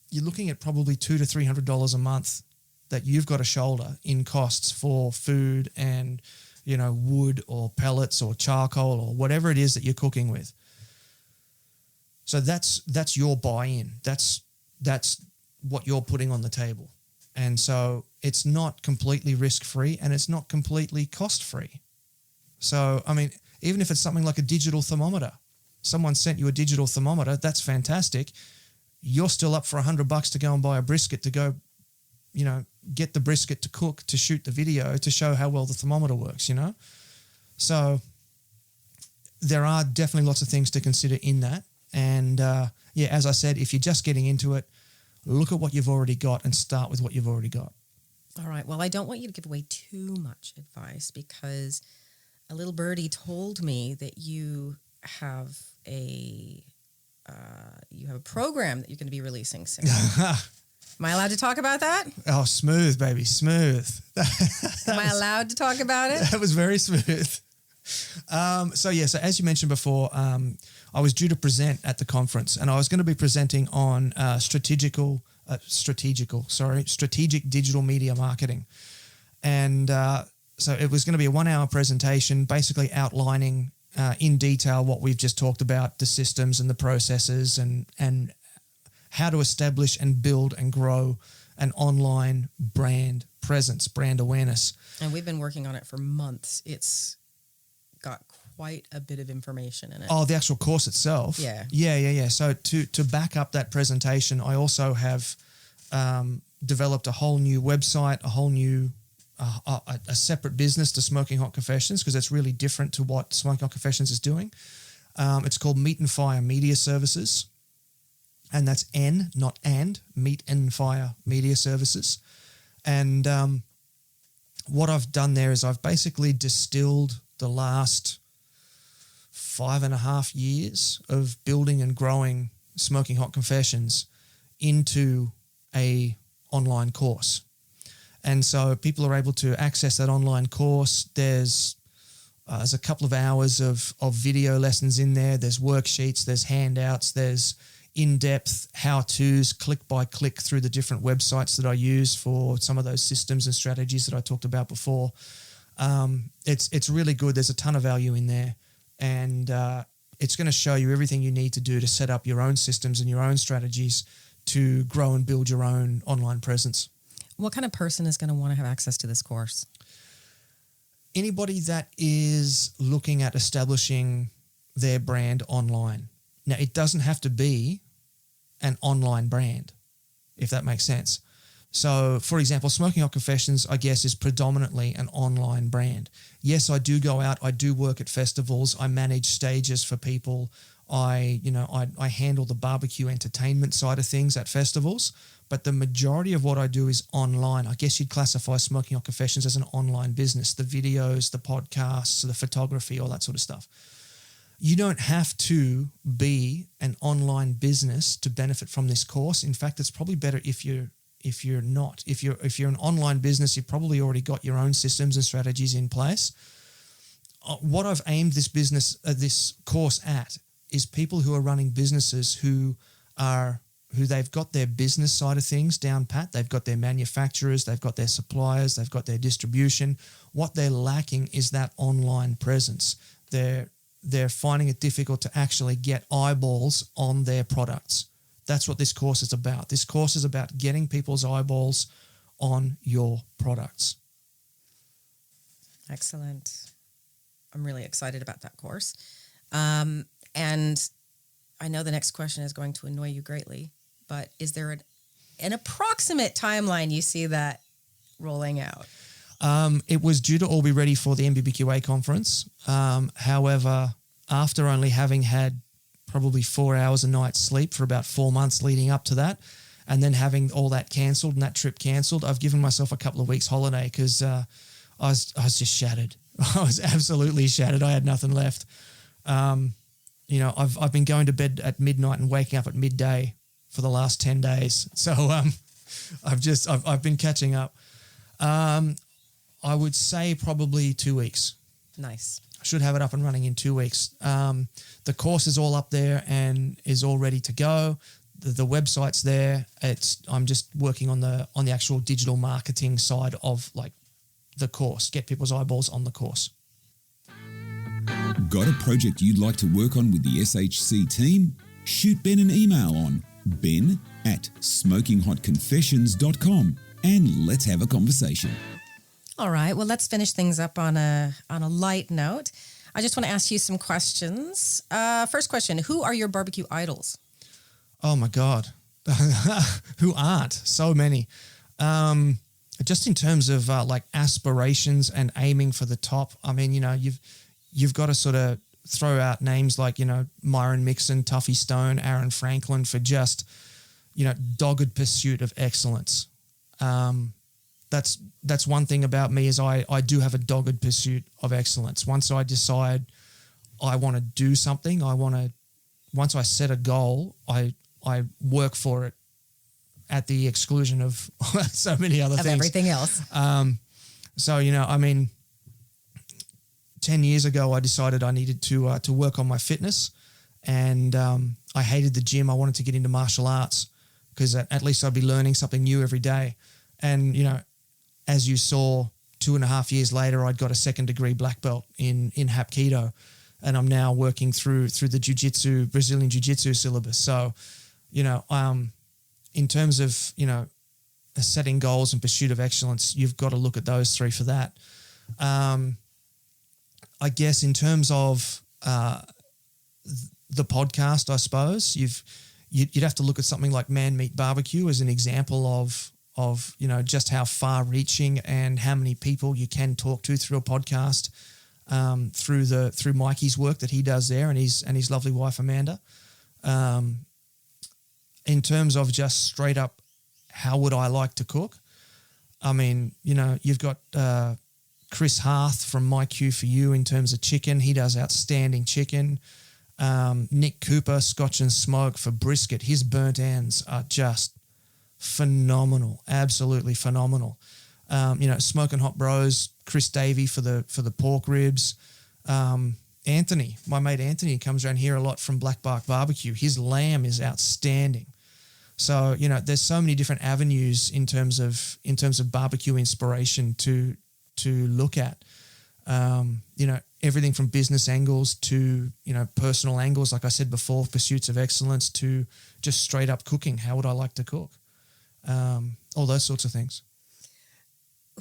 you're looking at probably $200 to $300 a month that you've got to shoulder in costs for food and, wood or pellets or charcoal or whatever it is that you're cooking with. So that's your buy-in. That's what you're putting on the table. And so it's not completely risk-free and it's not completely cost-free. So, I mean, even if it's something like a digital thermometer, someone sent you a digital thermometer, that's fantastic. You're still up for $100 to go and buy a brisket to go, get the brisket to cook, to shoot the video, to show how well the thermometer works, So there are definitely lots of things to consider in that. And as I said, if you're just getting into it, look at what you've already got and start with what you've already got. All right. Well, I don't want you to give away too much advice because a little birdie told me that you have a program that you're going to be releasing soon. Am I allowed to talk about that? Oh, smooth, baby, smooth. Am I allowed to talk about it? That was very smooth. So as you mentioned before, I was due to present at the conference, and I was going to be presenting on strategic digital media marketing. And so it was going to be a 1 hour presentation, basically outlining in detail what we've just talked about, the systems and the processes, and how to establish and build and grow an online brand presence, brand awareness. And we've been working on it for months. It's got quite a bit of information in it. Oh, the actual course itself? Yeah. So to back up that presentation, I also have developed a whole new website, a whole new a separate business to Smoking Hot Confessions, because it's really different to what Smoking Hot Confessions is doing. It's called Meat and Fire Media Services, and that's N, not and, Meat and Fire Media Services. And what I've done there is I've basically distilled the last 5.5 years of building and growing Smoking Hot Confessions into a online course. And so people are able to access that online course. There's a couple of hours of video lessons in there. There's worksheets, there's handouts, there's in-depth how-tos, click by click through the different websites that I use for some of those systems and strategies that I talked about before. It's really good. There's a ton of value in there, and it's going to show you everything you need to do to set up your own systems and your own strategies to grow and build your own online presence. What kind of person is going to want to have access to this course? Anybody that is looking at establishing their brand online. Now, it doesn't have to be an online brand, if that makes sense. So, for example, Smoking Hot Confessions, I guess, is predominantly an online brand. Yes, I do go out. I do work at festivals. I manage stages for people. I handle the barbecue entertainment side of things at festivals. But the majority of what I do is online. I guess you'd classify Smoking Hot Confessions as an online business. The videos, the podcasts, the photography, all that sort of stuff. You don't have to be an online business to benefit from this course. In fact, it's probably better if you're not. If you're an online business, you've probably already got your own systems and strategies in place. What I've aimed this course at is people who are running businesses who they've got their business side of things down pat. They've got their manufacturers, they've got their suppliers, they've got their distribution. What they're lacking is that online presence. They're finding it difficult to actually get eyeballs on their products. That's what this course is about. This course is about getting people's eyeballs on your products. Excellent. I'm really excited about that course. And I know the next question is going to annoy you greatly, but is there an approximate timeline you see that rolling out? It was due to all be ready for the MBBQA conference. However, after only having had probably 4 hours a night sleep for about 4 months leading up to that, and then having all that cancelled and that trip cancelled, I've given myself a couple of weeks holiday because I was just shattered. I was absolutely shattered. I had nothing left. I've been going to bed at midnight and waking up at midday for the last 10 days. So I've been catching up. I would say probably 2 weeks. Nice. I should have it up and running in 2 weeks. The course is all up there and is all ready to go. The website's there. I'm just working on the actual digital marketing side of like the course, get people's eyeballs on the course. Got a project you'd like to work on with the SHC team? Shoot Ben an email on ben@smokinghotconfessions.com and let's have a conversation. All right. Well, let's finish things up on a light note. I just want to ask you some questions. First question, who are your barbecue idols? Oh, my God. Who aren't? So many. Just in terms of like aspirations and aiming for the top, I mean, you've got to sort of throw out names like, Myron Mixon, Tuffy Stone, Aaron Franklin for just, dogged pursuit of excellence. That's one thing about me is I do have a dogged pursuit of excellence. Once I decide I want to do something, once I set a goal, I work for it at the exclusion of so many other things. Of everything else. So, I mean, 10 years ago, I decided I needed to work on my fitness, and I hated the gym. I wanted to get into martial arts because at least I'd be learning something new every day. And, as you saw, 2.5 years later, I'd got a 2nd degree black belt in Hapkido, and I'm now working through the Brazilian Jiu-Jitsu syllabus. So, in terms of, setting goals and pursuit of excellence, you've got to look at those 3 for that. I guess in terms of the podcast, I suppose you'd have to look at something like Man Meat Barbecue as an example of just how far-reaching and how many people you can talk to through a podcast, through Mikey's work that he does there and his lovely wife Amanda. In terms of just straight up, how would I like to cook? I mean, you've got Chris Harth from My Q for You in terms of chicken. He does outstanding chicken. Nick Cooper, Scotch and Smoke for brisket. His burnt ends are just phenomenal, absolutely phenomenal. Smoke and Hot Bros, Chris Davey for the pork ribs. Anthony, my mate Anthony, comes around here a lot from Black Bark Barbecue. His lamb is outstanding. So, there's so many different avenues in terms of barbecue inspiration to look at. Everything from business angles to, personal angles, like I said before, pursuits of excellence, to just straight up cooking. How would I like to cook? All those sorts of things.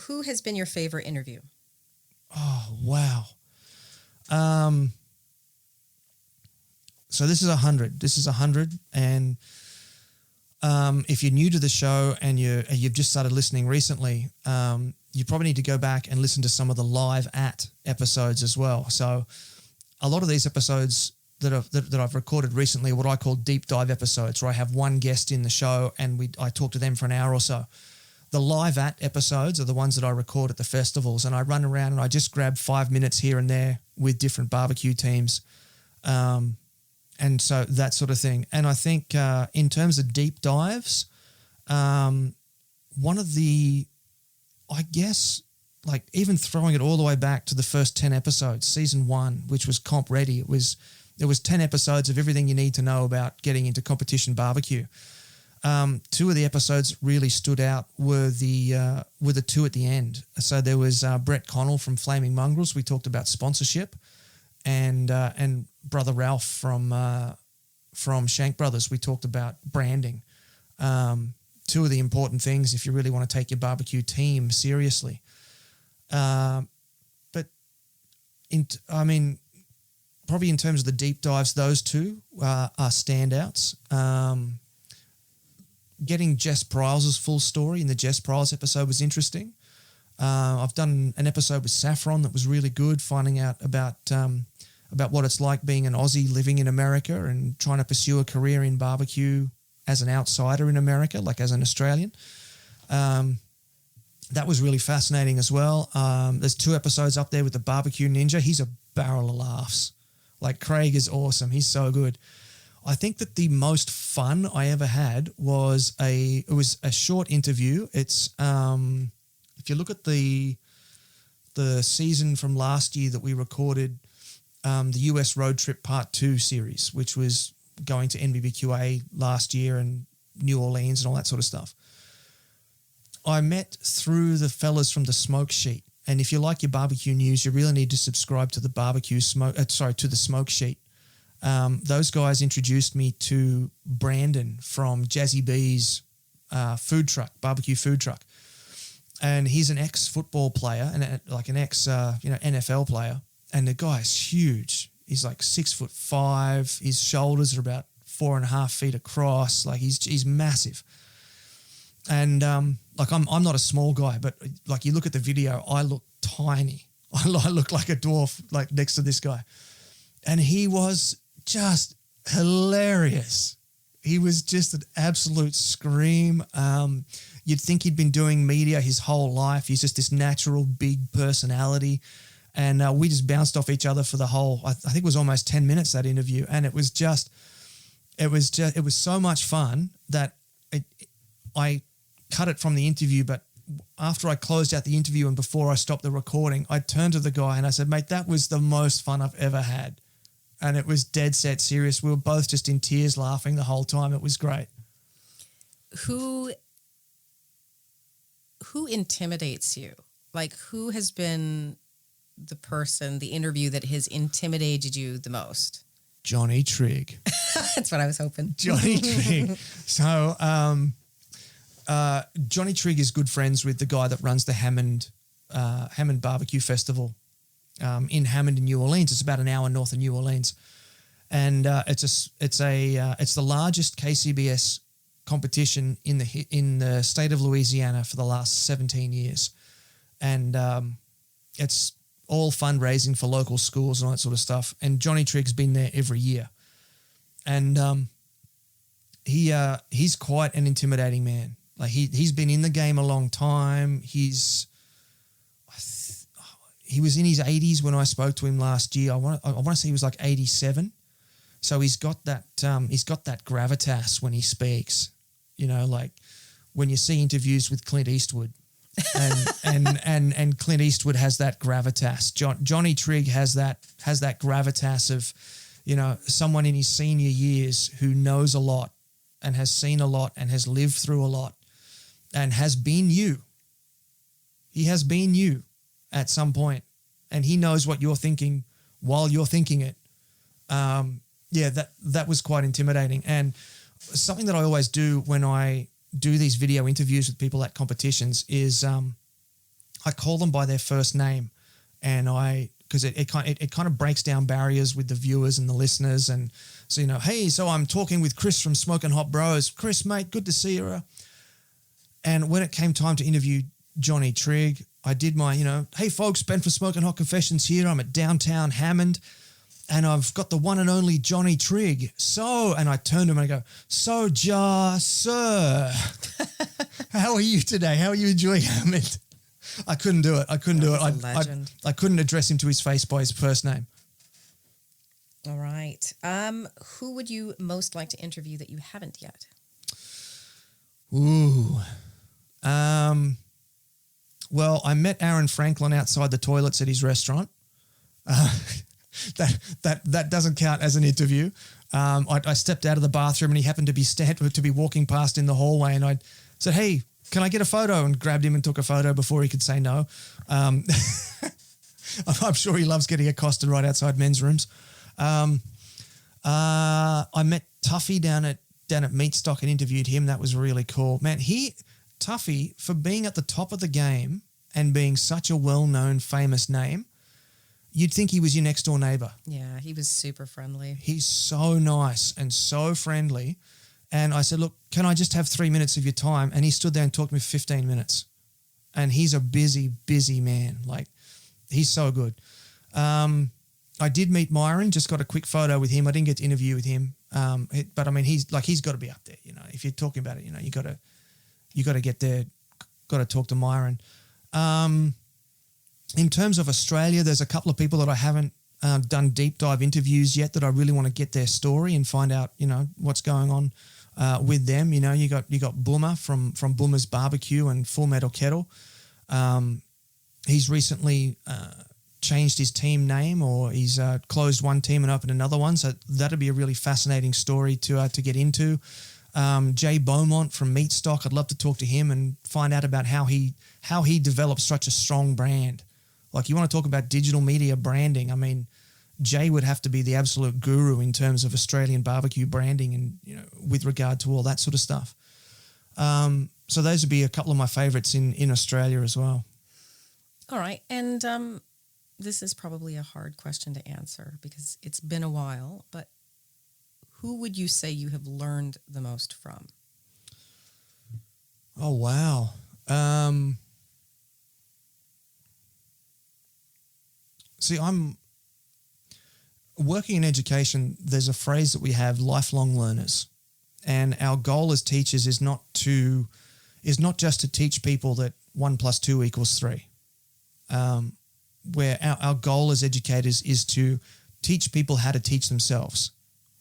Who has been your favorite interview? Oh, wow. So this is 100. This is 100. And if you're new to the show and you've just started listening recently, you probably need to go back and listen to some of the live at episodes as well. So a lot of these episodes that I've recorded recently are what I call deep dive episodes, where I have one guest in the show and I talk to them for an hour or so. The live at episodes are the ones that I record at the festivals, and I run around and I just grab 5 minutes here and there with different barbecue teams. And so that sort of thing. And I think in terms of deep dives, one of the, I guess, like even throwing it all the way back to the first 10 episodes, season 1, which was comp ready. It was 10 episodes of everything you need to know about getting into competition barbecue. 2 of the episodes really stood out were the 2 at the end. So there was Brett Connell from Flaming Mongrels. We talked about sponsorship, and Brother Ralph from Shank Brothers. We talked about branding. 2 of the important things if you really want to take your barbecue team seriously. But probably in terms of the deep dives, those 2 are standouts. Getting Jess Pryles' full story in the Jess Pryles episode was interesting. I've done an episode with Saffron that was really good, finding out about what it's like being an Aussie living in America and trying to pursue a career in barbecue as an outsider in America, like as an Australian. That was really fascinating as well. There's 2 episodes up there with the Barbecue Ninja. He's a barrel of laughs. Like, Craig is awesome. He's so good. I think that the most fun I ever had was a short interview. It's if you look at the season from last year that we recorded, the US Road Trip Part 2 series, which was going to NBBQA last year and New Orleans and all that sort of stuff. I met through the fellas from the Smoke Sheet, and if you like your barbecue news, you really need to subscribe to the to the Smoke Sheet. Those guys introduced me to Brandon from Jazzy B's barbecue food truck. And he's an ex-football player and an ex NFL player. And the guy's huge. He's like 6'5". His shoulders are about 4.5 feet across. Like he's massive. And I'm not a small guy, but like you look at the video, I look tiny. I look like a dwarf, like next to this guy. And he was just hilarious. He was just an absolute scream. You'd think he'd been doing media his whole life. He's just this natural big personality. And we just bounced off each other for the whole, I think it was almost 10 minutes, that interview. And it was so much fun that I cut it from the interview, but after I closed out the interview and before I stopped the recording, I turned to the guy and I said, mate, that was the most fun I've ever had. And it was dead set serious. We were both just in tears laughing the whole time. It was great. Who intimidates you? Like, who has been the person, the interview that has intimidated you the most? Johnny Trigg. That's what I was hoping. Johnny Trigg. So Johnny Trigg is good friends with the guy that runs the Hammond Barbecue Festival in Hammond in New Orleans. It's about an hour north of New Orleans, and it's the largest KCBS competition in the state of Louisiana for the last 17 years, and it's all fundraising for local schools and all that sort of stuff. And Johnny Trigg's been there every year, and he's quite an intimidating man. Like he's been in the game a long time. He was in his 80s when I spoke to him last year. I want to say he was like 87. So he's got that gravitas when he speaks. You know, like when you see interviews with Clint Eastwood, and Clint Eastwood has that gravitas. Johnny Trigg has that gravitas of, you know, someone in his senior years who knows a lot and has seen a lot and has lived through a lot and has been you. He has been you at some point, and he knows what you're thinking while you're thinking it. That was quite intimidating. And something that I always do when I do these video interviews with people at competitions is I call them by their first name, and because it kind of breaks down barriers with the viewers and the listeners. And so, you know, hey, so I'm talking with Chris from Smoking Hot Bros. Chris, mate, good to see you. And when it came time to interview Johnny Trigg, I did my, you know, hey folks, Ben from Smoking Hot Confessions here. I'm at downtown Hammond, and I've got the one and only Johnny Trigg. So, and I turned to him and I go, so sir, how are you today? How are you enjoying Hammond? I couldn't do it. I couldn't address him to his face by his first name. All right. Who would you most like to interview that you haven't yet? Ooh. Well, I met Aaron Franklin outside the toilets at his restaurant. That doesn't count as an interview. I stepped out of the bathroom and he happened to be walking past in the hallway, and I said, "Hey, can I get a photo?" and grabbed him and took a photo before he could say no. I'm sure he loves getting accosted right outside men's rooms. I met Tuffy down at Meatstock and interviewed him. That was really cool. Man, Tuffy, for being at the top of the game and being such a well-known, famous name, you'd think he was your next-door neighbor. Yeah, he was super friendly. He's so nice and so friendly. And I said, look, can I just have 3 minutes of your time? And he stood there and talked to me for 15 minutes. And he's a busy, busy man. Like, he's so good. I did meet Myron, just got a quick photo with him. I didn't get to interview with him. But I mean, he's got to be up there, you know. If you're talking about it, you know, you got to get there, got to talk to Myron. In terms of Australia, there's a couple of people that I haven't done deep dive interviews yet that I really want to get their story and find out, you know, what's going on with them. You know, you got Boomer from Boomer's Barbecue and Full Metal Kettle. He's recently changed his team name, or he's closed one team and opened another one. So that'd be a really fascinating story to get into. Jay Beaumont from Meatstock, I'd love to talk to him and find out about how he developed such a strong brand. Like, you want to talk about digital media branding. I mean, Jay would have to be the absolute guru in terms of Australian barbecue branding and, you know, with regard to all that sort of stuff. So those would be a couple of my favorites in Australia as well. All right. And this is probably a hard question to answer because it's been a while, but who would you say you have learned the most from? Oh, wow. See, I'm working in education. There's a phrase that we have, lifelong learners. And our goal as teachers is not just to teach people that 1 + 2 = 3. Where our goal as educators is to teach people how to teach themselves.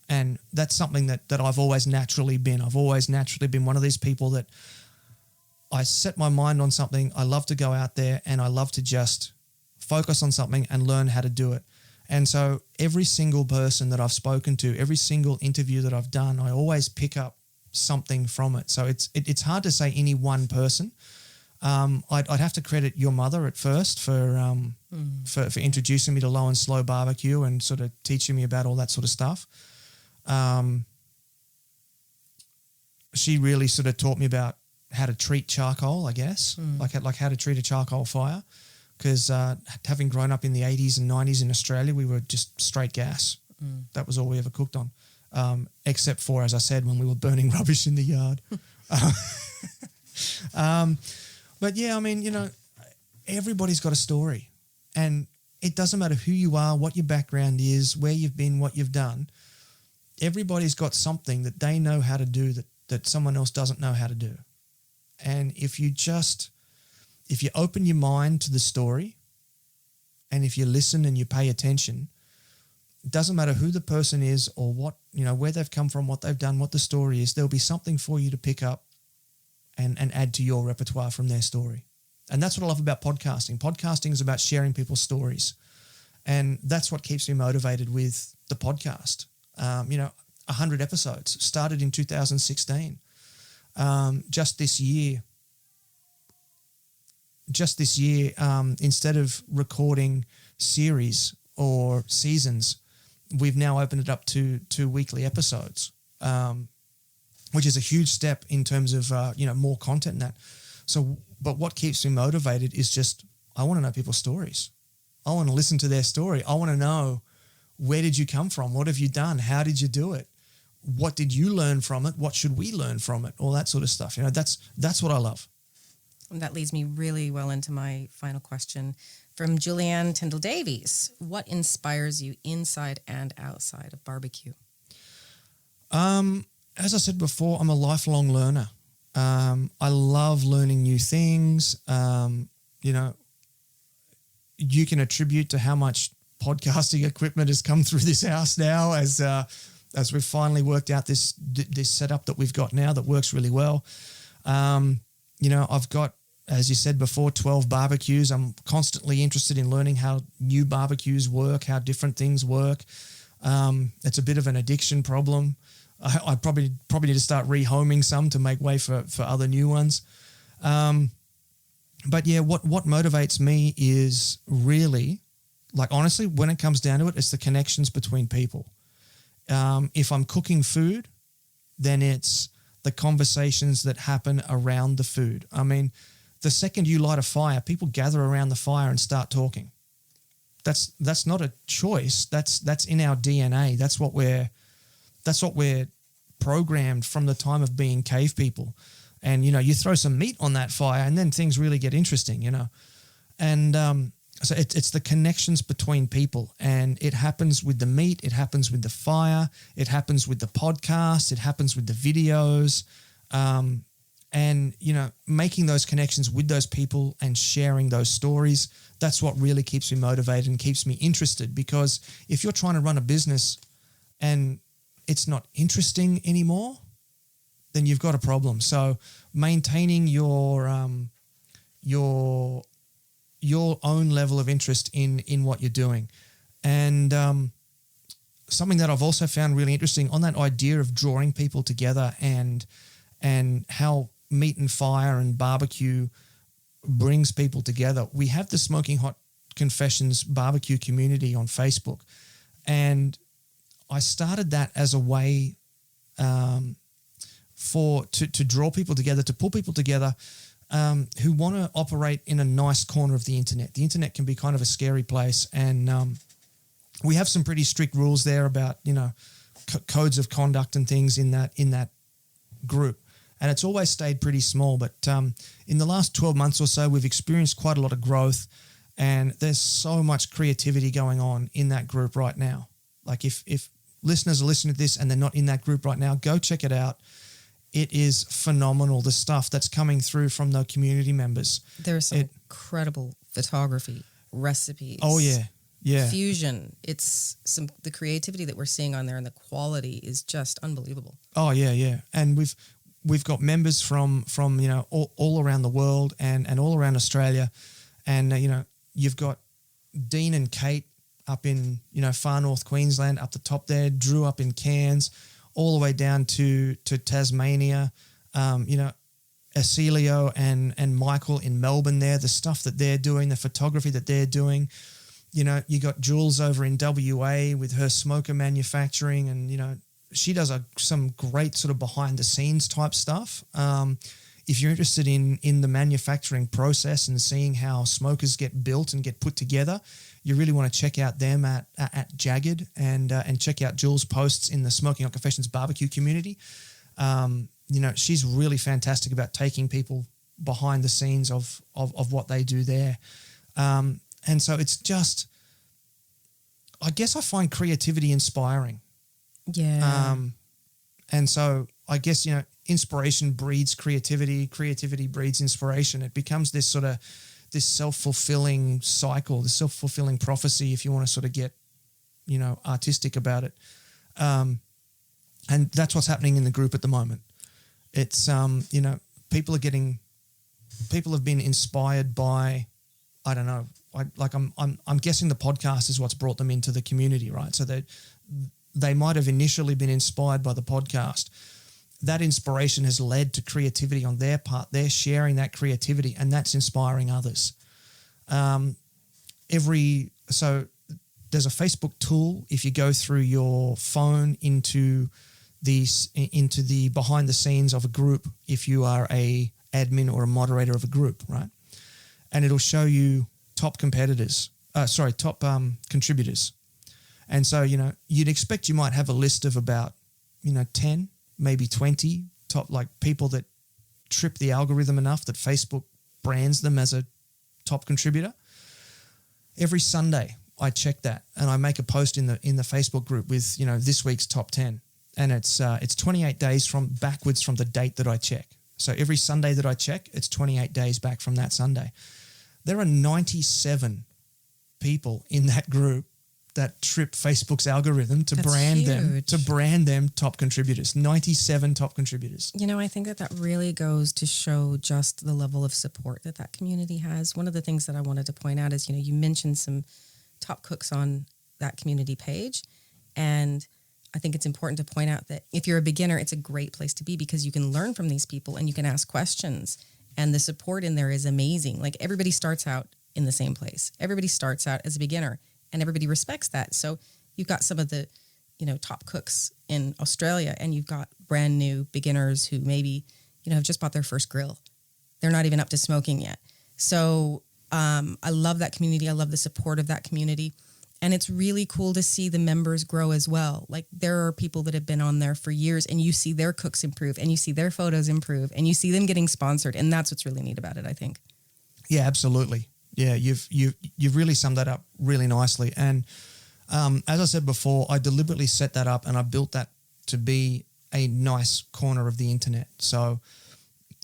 And that's something that I've always naturally been. I've always naturally been one of these people that I set my mind on something. I love to go out there and I love to just focus on something and learn how to do it. And so every single person that I've spoken to, every single interview that I've done, I always pick up something from it. So it's hard to say any one person. I'd have to credit your mother at first for introducing me to low and slow barbecue and sort of teaching me about all that sort of stuff. She really sort of taught me about how to treat charcoal, I guess, like how to treat a charcoal fire. Because having grown up in the 80s and 90s in Australia, we were just straight gas. That was all we ever cooked on, except for, as I said, when we were burning rubbish in the yard. But yeah, I mean, everybody's got a story, and it doesn't matter who you are, what your background is, where you've been, what you've done. Everybody's got something that they know how to do that someone else doesn't know how to do. And if you open your mind to the story, and if you listen and you pay attention, it doesn't matter who the person is or what, where they've come from, what they've done, what the story is, there'll be something for you to pick up and add to your repertoire from their story. And that's what I love about podcasting. Podcasting is about sharing people's stories. And that's what keeps me motivated with the podcast. 100 episodes, started in 2016. Just this year, instead of recording series or seasons, we've now opened it up to 2 weekly episodes, which is a huge step in terms of, more content in that. So, but what keeps me motivated is just, I want to know people's stories. I want to listen to their story. I want to know, where did you come from? What have you done? How did you do it? What did you learn from it? What should we learn from it? All that sort of stuff. That's what I love. And that leads me really well into my final question from Julianne Tyndall Davies. What inspires you inside and outside of barbecue? As I said before, I'm a lifelong learner. I love learning new things. You can attribute to how much podcasting equipment has come through this house now as we've finally worked out this setup that we've got now that works really well. I've got, as you said before, 12 barbecues. I'm constantly interested in learning how new barbecues work, how different things work. It's a bit of an addiction problem. I probably need to start rehoming some to make way for other new ones. But yeah, what motivates me is really, like, honestly, when it comes down to it, it's the connections between people. If I'm cooking food, then it's the conversations that happen around the food. I mean, the second you light a fire, people gather around the fire and start talking. That's not a choice. That's in our DNA. That's what we're programmed from the time of being cave people. And, you throw some meat on that fire and then things really get interesting, And so it's the connections between people, and it happens with the meat, it happens with the fire, it happens with the podcast, it happens with the videos. And, making those connections with those people and sharing those stories, that's what really keeps me motivated and keeps me interested. Because if you're trying to run a business and it's not interesting anymore, then you've got a problem. So maintaining your own level of interest in what you're doing. And something that I've also found really interesting on that idea of drawing people together and how meat and fire and barbecue brings people together. We have the Smoking Hot Confessions barbecue community on Facebook, and I started that as a way to draw people together, to pull people together who want to operate in a nice corner of the internet. The internet can be kind of a scary place, and we have some pretty strict rules there about codes of conduct and things in that group. And it's always stayed pretty small, but in the last 12 months or so, we've experienced quite a lot of growth, and there's so much creativity going on in that group right now. Like if listeners are listening to this and they're not in that group right now, go check it out. It is phenomenal, the stuff that's coming through from the community members. There's some incredible photography, recipes. Oh, yeah. Yeah. Fusion. It's the creativity that we're seeing on there, and the quality is just unbelievable. Oh, yeah, yeah. And we've got members from all around the world and all around Australia, and you've got Dean and Kate up in far north Queensland, up the top there, Drew up in Cairns, all the way down to Tasmania, Acilio and Michael in Melbourne there, the stuff that they're doing, the photography that they're doing. You got Jules over in WA with her smoker manufacturing, and she does some great sort of behind the scenes type stuff. If you're interested in the manufacturing process and seeing how smokers get built and get put together, you really want to check out them at Jagged and check out Jules' posts in the Smoking Hot Confessions barbecue community. She's really fantastic about taking people behind the scenes of what they do there. And so it's just, I guess I find creativity inspiring. Yeah. And so I guess, inspiration breeds creativity, creativity breeds inspiration. It becomes this sort of, this self-fulfilling cycle, this self-fulfilling prophecy, if you want to sort of get, artistic about it. And that's what's happening in the group at the moment. It's, people have been inspired by, I don't know, I'm guessing the podcast is what's brought them into the community, right? So they might have initially been inspired by the podcast. That inspiration has led to creativity on their part. They're sharing that creativity, and that's inspiring others. So there's a Facebook tool. If you go through your phone into the behind the scenes of a group, if you are a admin or a moderator of a group, right? And it'll show you top contributors. And so, you'd expect you might have a list of about, 10, maybe 20 top people that trip the algorithm enough that Facebook brands them as a top contributor. Every Sunday I check that and I make a post in the Facebook group with, this week's top 10. And it's 28 days backwards from the date that I check. So every Sunday that I check, it's 28 days back from that Sunday. There are 97 people in that group that trip Facebook's algorithm to brand them top contributors. 97 top contributors. I think that really goes to show just the level of support that community has. One of the things that I wanted to point out is, you mentioned some top cooks on that community page, and I think it's important to point out that if you're a beginner, it's a great place to be because you can learn from these people and you can ask questions, and the support in there is amazing. Like, everybody starts out in the same place. Everybody starts out as a beginner, and everybody respects that. So you've got some of the, top cooks in Australia, and you've got brand new beginners who maybe, have just bought their first grill. They're not even up to smoking yet. So I love that community. I love the support of that community. And it's really cool to see the members grow as well. Like, there are people that have been on there for years, and you see their cooks improve, and you see their photos improve, and you see them getting sponsored. And that's what's really neat about it, I think. Yeah, absolutely. Yeah, you've really summed that up really nicely. And as I said before, I deliberately set that up and I built that to be a nice corner of the internet. So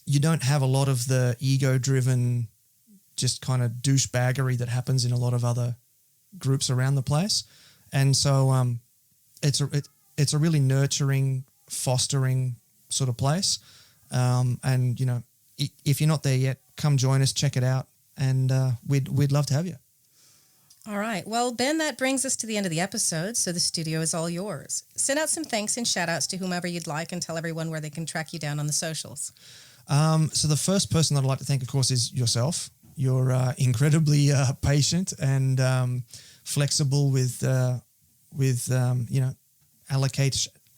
you don't have a lot of the ego-driven, just kind of douchebaggery that happens in a lot of other groups around the place. And so it's a really nurturing, fostering sort of place. And if you're not there yet, come join us, check it out, and we'd love to have you. All right. Well, Ben, that brings us to the end of the episode, so the studio is all yours. Send out some thanks and shout-outs to whomever you'd like, and tell everyone where they can track you down on the socials. So the first person that I'd like to thank, of course, is yourself. You're incredibly patient and flexible with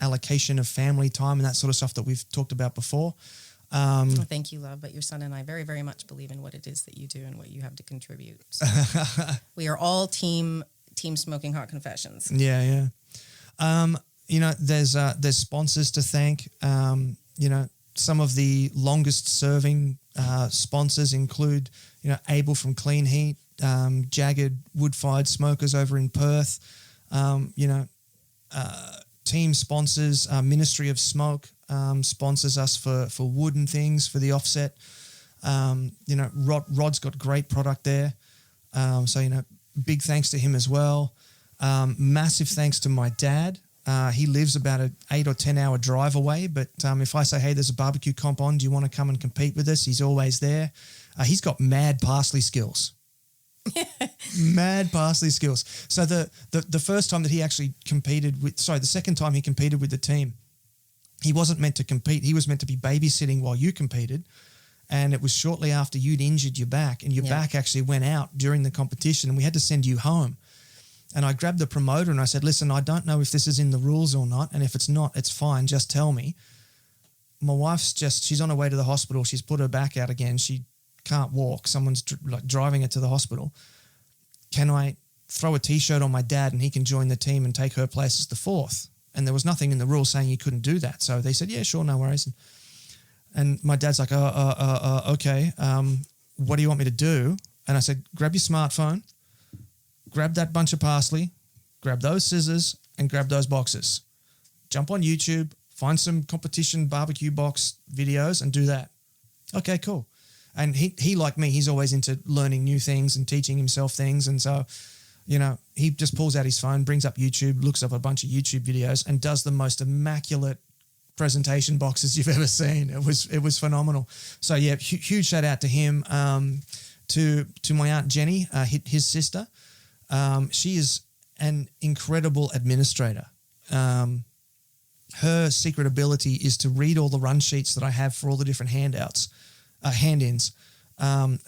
allocation of family time and that sort of stuff that we've talked about before. Well, thank you, love. But your son and I very, very much believe in what it is that you do and what you have to contribute. So we are all team Smoking Hot Confessions. Yeah. There's sponsors to thank. Some of the longest serving sponsors include, Abel from Clean Heat, Jagged wood-fired smokers over in Perth, team sponsors, Ministry of Smoke sponsors us for wooden things for the offset. Rod's got great product there. So big thanks to him as well. Massive thanks to my dad. He lives about an 8 or 10 hour drive away. But if I say, hey, there's a barbecue comp on, do you want to come and compete with us? He's always there. He's got mad parsley skills. Mad parsley skills. So the first time that he actually the second time he competed with the team, he wasn't meant to compete. He was meant to be babysitting while you competed. And it was shortly after you'd injured your back, and your back actually went out during the competition, and we had to send you home. And I grabbed the promoter and I said, listen, I don't know if this is in the rules or not. And if it's not, it's fine. Just tell me. My wife's she's on her way to the hospital. She's put her back out again. She can't walk. Someone's driving her to the hospital. Can I throw a T-shirt on my dad and he can join the team and take her place as the fourth? And there was nothing in the rules saying you couldn't do that. So they said, yeah, sure, no worries. And my dad's like, okay, what do you want me to do? And I said, grab your smartphone, grab that bunch of parsley, grab those scissors, and grab those boxes. Jump on YouTube, find some competition barbecue box videos and do that. Okay, cool. And he like me, he's always into learning new things and teaching himself things. And so, he just pulls out his phone, brings up YouTube, looks up a bunch of YouTube videos and does the most immaculate presentation boxes you've ever seen. It was phenomenal. So yeah, huge shout out to him. To my Aunt Jenny, his sister. She is an incredible administrator. Her secret ability is to read all the run sheets that I have for all the different handouts, hand-ins,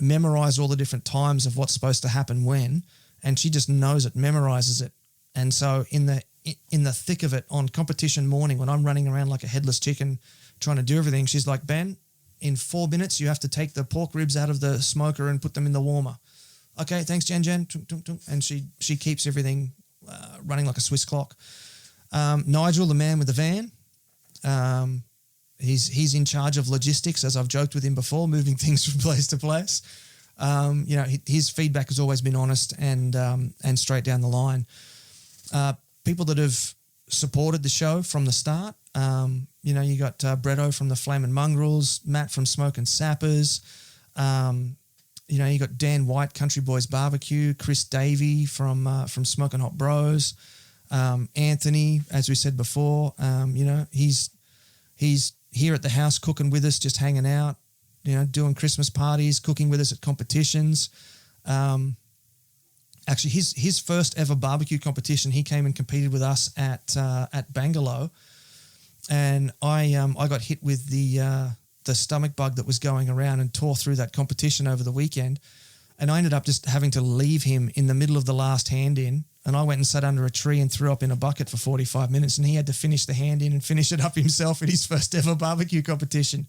memorize all the different times of what's supposed to happen when, and she just knows it, memorizes it. And so in the thick of it on competition morning when I'm running around like a headless chicken trying to do everything, she's like, Ben, in 4 minutes you have to take the pork ribs out of the smoker and put them in the warmer. Okay, thanks, Jen. And she keeps everything running like a Swiss clock. Nigel, the man with the van, he's in charge of logistics, as I've joked with him before, moving things from place to place. His feedback has always been honest and straight down the line. People that have supported the show from the start, you got Bretto from the Flamin' Mongrels, Matt from Smokin' Sappers, you got Dan White, Country Boys Barbecue, Chris Davey from Smokin' Hot Bros, Anthony, as we said before, he's here at the house cooking with us, just hanging out, doing Christmas parties, cooking with us at competitions. Actually, his first ever barbecue competition, he came and competed with us at Bangalore, and I got hit with the stomach bug that was going around and tore through that competition over the weekend, and I ended up just having to leave him in the middle of the last hand in, and I went and sat under a tree and threw up in a bucket for 45 minutes, and he had to finish the hand in and finish it up himself at his first ever barbecue competition.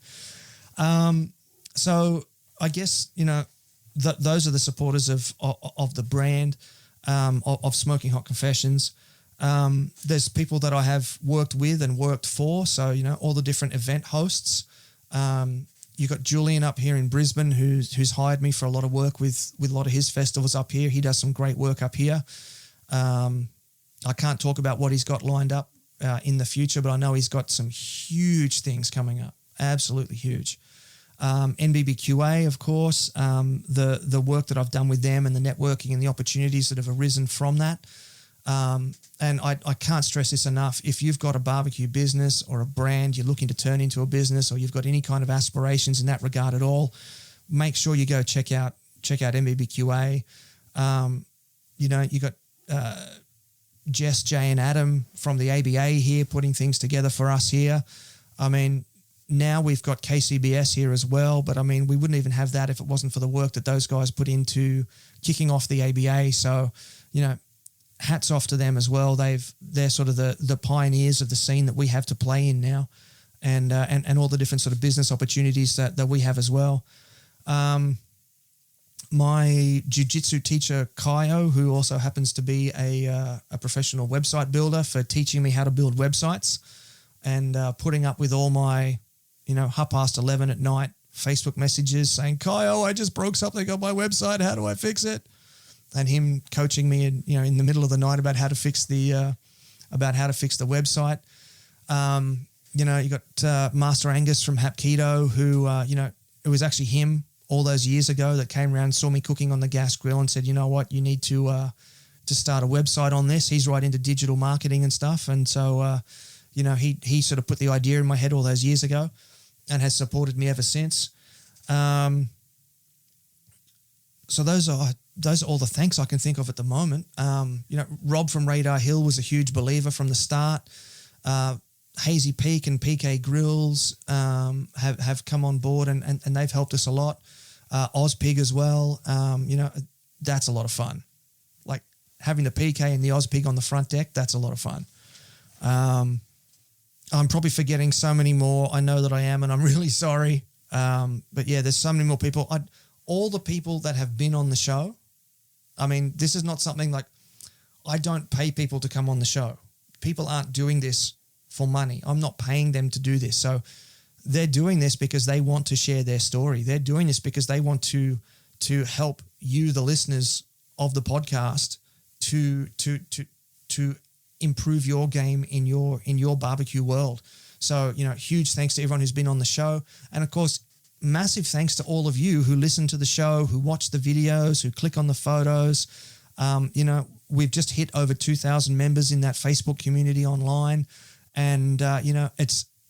So I guess those are the supporters of the brand, of Smoking Hot Confessions. There's people that I have worked with and worked for, so all the different event hosts. You got Julian up here in Brisbane, who's hired me for a lot of work with a lot of his festivals up here. He does some great work up here. I can't talk about what he's got lined up in the future, but I know he's got some huge things coming up, absolutely huge. NBBQA, of course, the work that I've done with them and the networking and the opportunities that have arisen from that. And I can't stress this enough. If you've got a barbecue business or a brand you're looking to turn into a business, or you've got any kind of aspirations in that regard at all, make sure you go check out NBBQA. You got Jess, Jay and Adam from the ABA here putting things together for us here. I mean, now we've got KCBS here as well, but I mean, we wouldn't even have that if it wasn't for the work that those guys put into kicking off the ABA. So, hats off to them as well. They're sort of the pioneers of the scene that we have to play in now, and all the different sort of business opportunities that we have as well. My jiu-jitsu teacher, Kaio, who also happens to be a professional website builder, for teaching me how to build websites and putting up with all my 11:30 at night Facebook messages saying, Kaio, I just broke something on my website. How do I fix it? And him coaching me in the middle of the night about how to fix the website. You got Master Angus from Hapkido, who it was actually him all those years ago that came around, saw me cooking on the gas grill and said, you know what, you need to to start a website on this. He's right into digital marketing and stuff. And so, he sort of put the idea in my head all those years ago and has supported me ever since. So those are all the thanks I can think of at the moment. Rob from Radar Hill was a huge believer from the start. Hazy Peak and PK Grills have come on board and they've helped us a lot. Ozpig as well. That's a lot of fun. Like having the PK and the Ozpig on the front deck, that's a lot of fun. I'm probably forgetting so many more. I know that I am, and I'm really sorry. But yeah, there's so many more people. All the people that have been on the show, I mean, this is not something like, I don't pay people to come on the show. People aren't doing this for money. I'm not paying them to do this. So they're doing this because they want to share their story. They're doing this because they want to help you, the listeners of the podcast, to improve your game in your barbecue world. So, huge thanks to everyone who's been on the show. And of course, massive thanks to all of you who listen to the show, who watch the videos, who click on the photos. We've just hit over 2,000 members in that Facebook community online. And,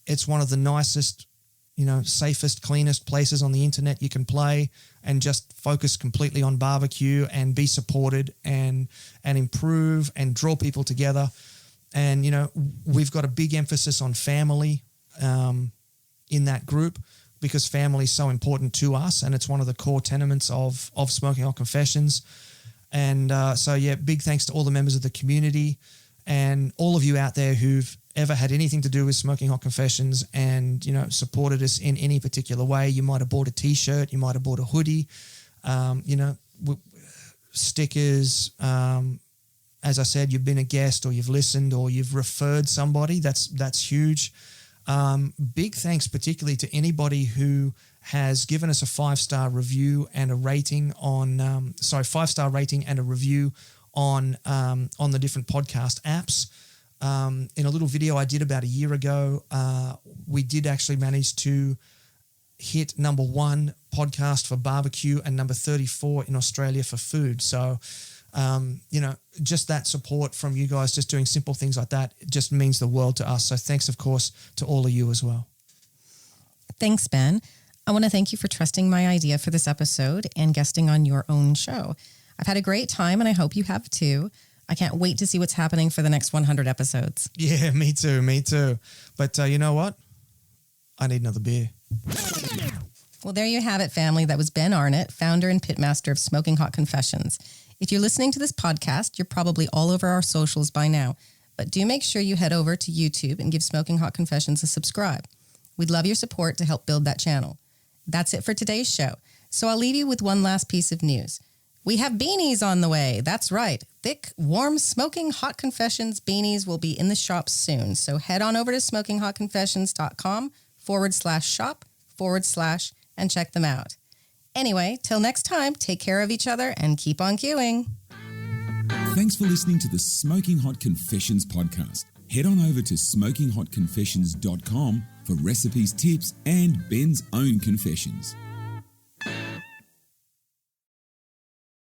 it's one of the nicest, safest, cleanest places on the internet you can play and just focus completely on barbecue and be supported and improve and draw people together. And, we've got a big emphasis on family in that group because family is so important to us, and it's one of the core tenements of Smoking Hot Confessions. And big thanks to all the members of the community and all of you out there who've ever had anything to do with Smoking Hot Confessions and, supported us in any particular way. You might have bought a T-shirt, you might have bought a hoodie, stickers. As I said, you've been a guest or you've listened or you've referred somebody. That's huge. Big thanks particularly to anybody who has given us a 5-star review and a rating on 5-star rating and a review on the different podcast apps. In a little video I did about a year ago, we did actually manage to hit number 1 podcast for barbecue and number 34 in Australia for food. So, just that support from you guys, just doing simple things like that, it just means the world to us. So thanks, of course, to all of you as well. Thanks, Ben. I want to thank you for trusting my idea for this episode and guesting on your own show. I've had a great time and I hope you have too. I can't wait to see what's happening for the next 100 episodes. Yeah, me too. But you know what? I need another beer. Well, there you have it, family. That was Ben Arnott, founder and pitmaster of Smoking Hot Confessions. If you're listening to this podcast, you're probably all over our socials by now, but do make sure you head over to YouTube and give Smoking Hot Confessions a subscribe. We'd love your support to help build that channel. That's it for today's show. So I'll leave you with one last piece of news. We have beanies on the way. That's right. Thick, warm, Smoking Hot Confessions beanies will be in the shop soon. So head on over to smokinghotconfessions.com/shop/ and check them out. Anyway, till next time, take care of each other and keep on queuing. Thanks for listening to the Smoking Hot Confessions podcast. Head on over to smokinghotconfessions.com for recipes, tips, and Ben's own confessions.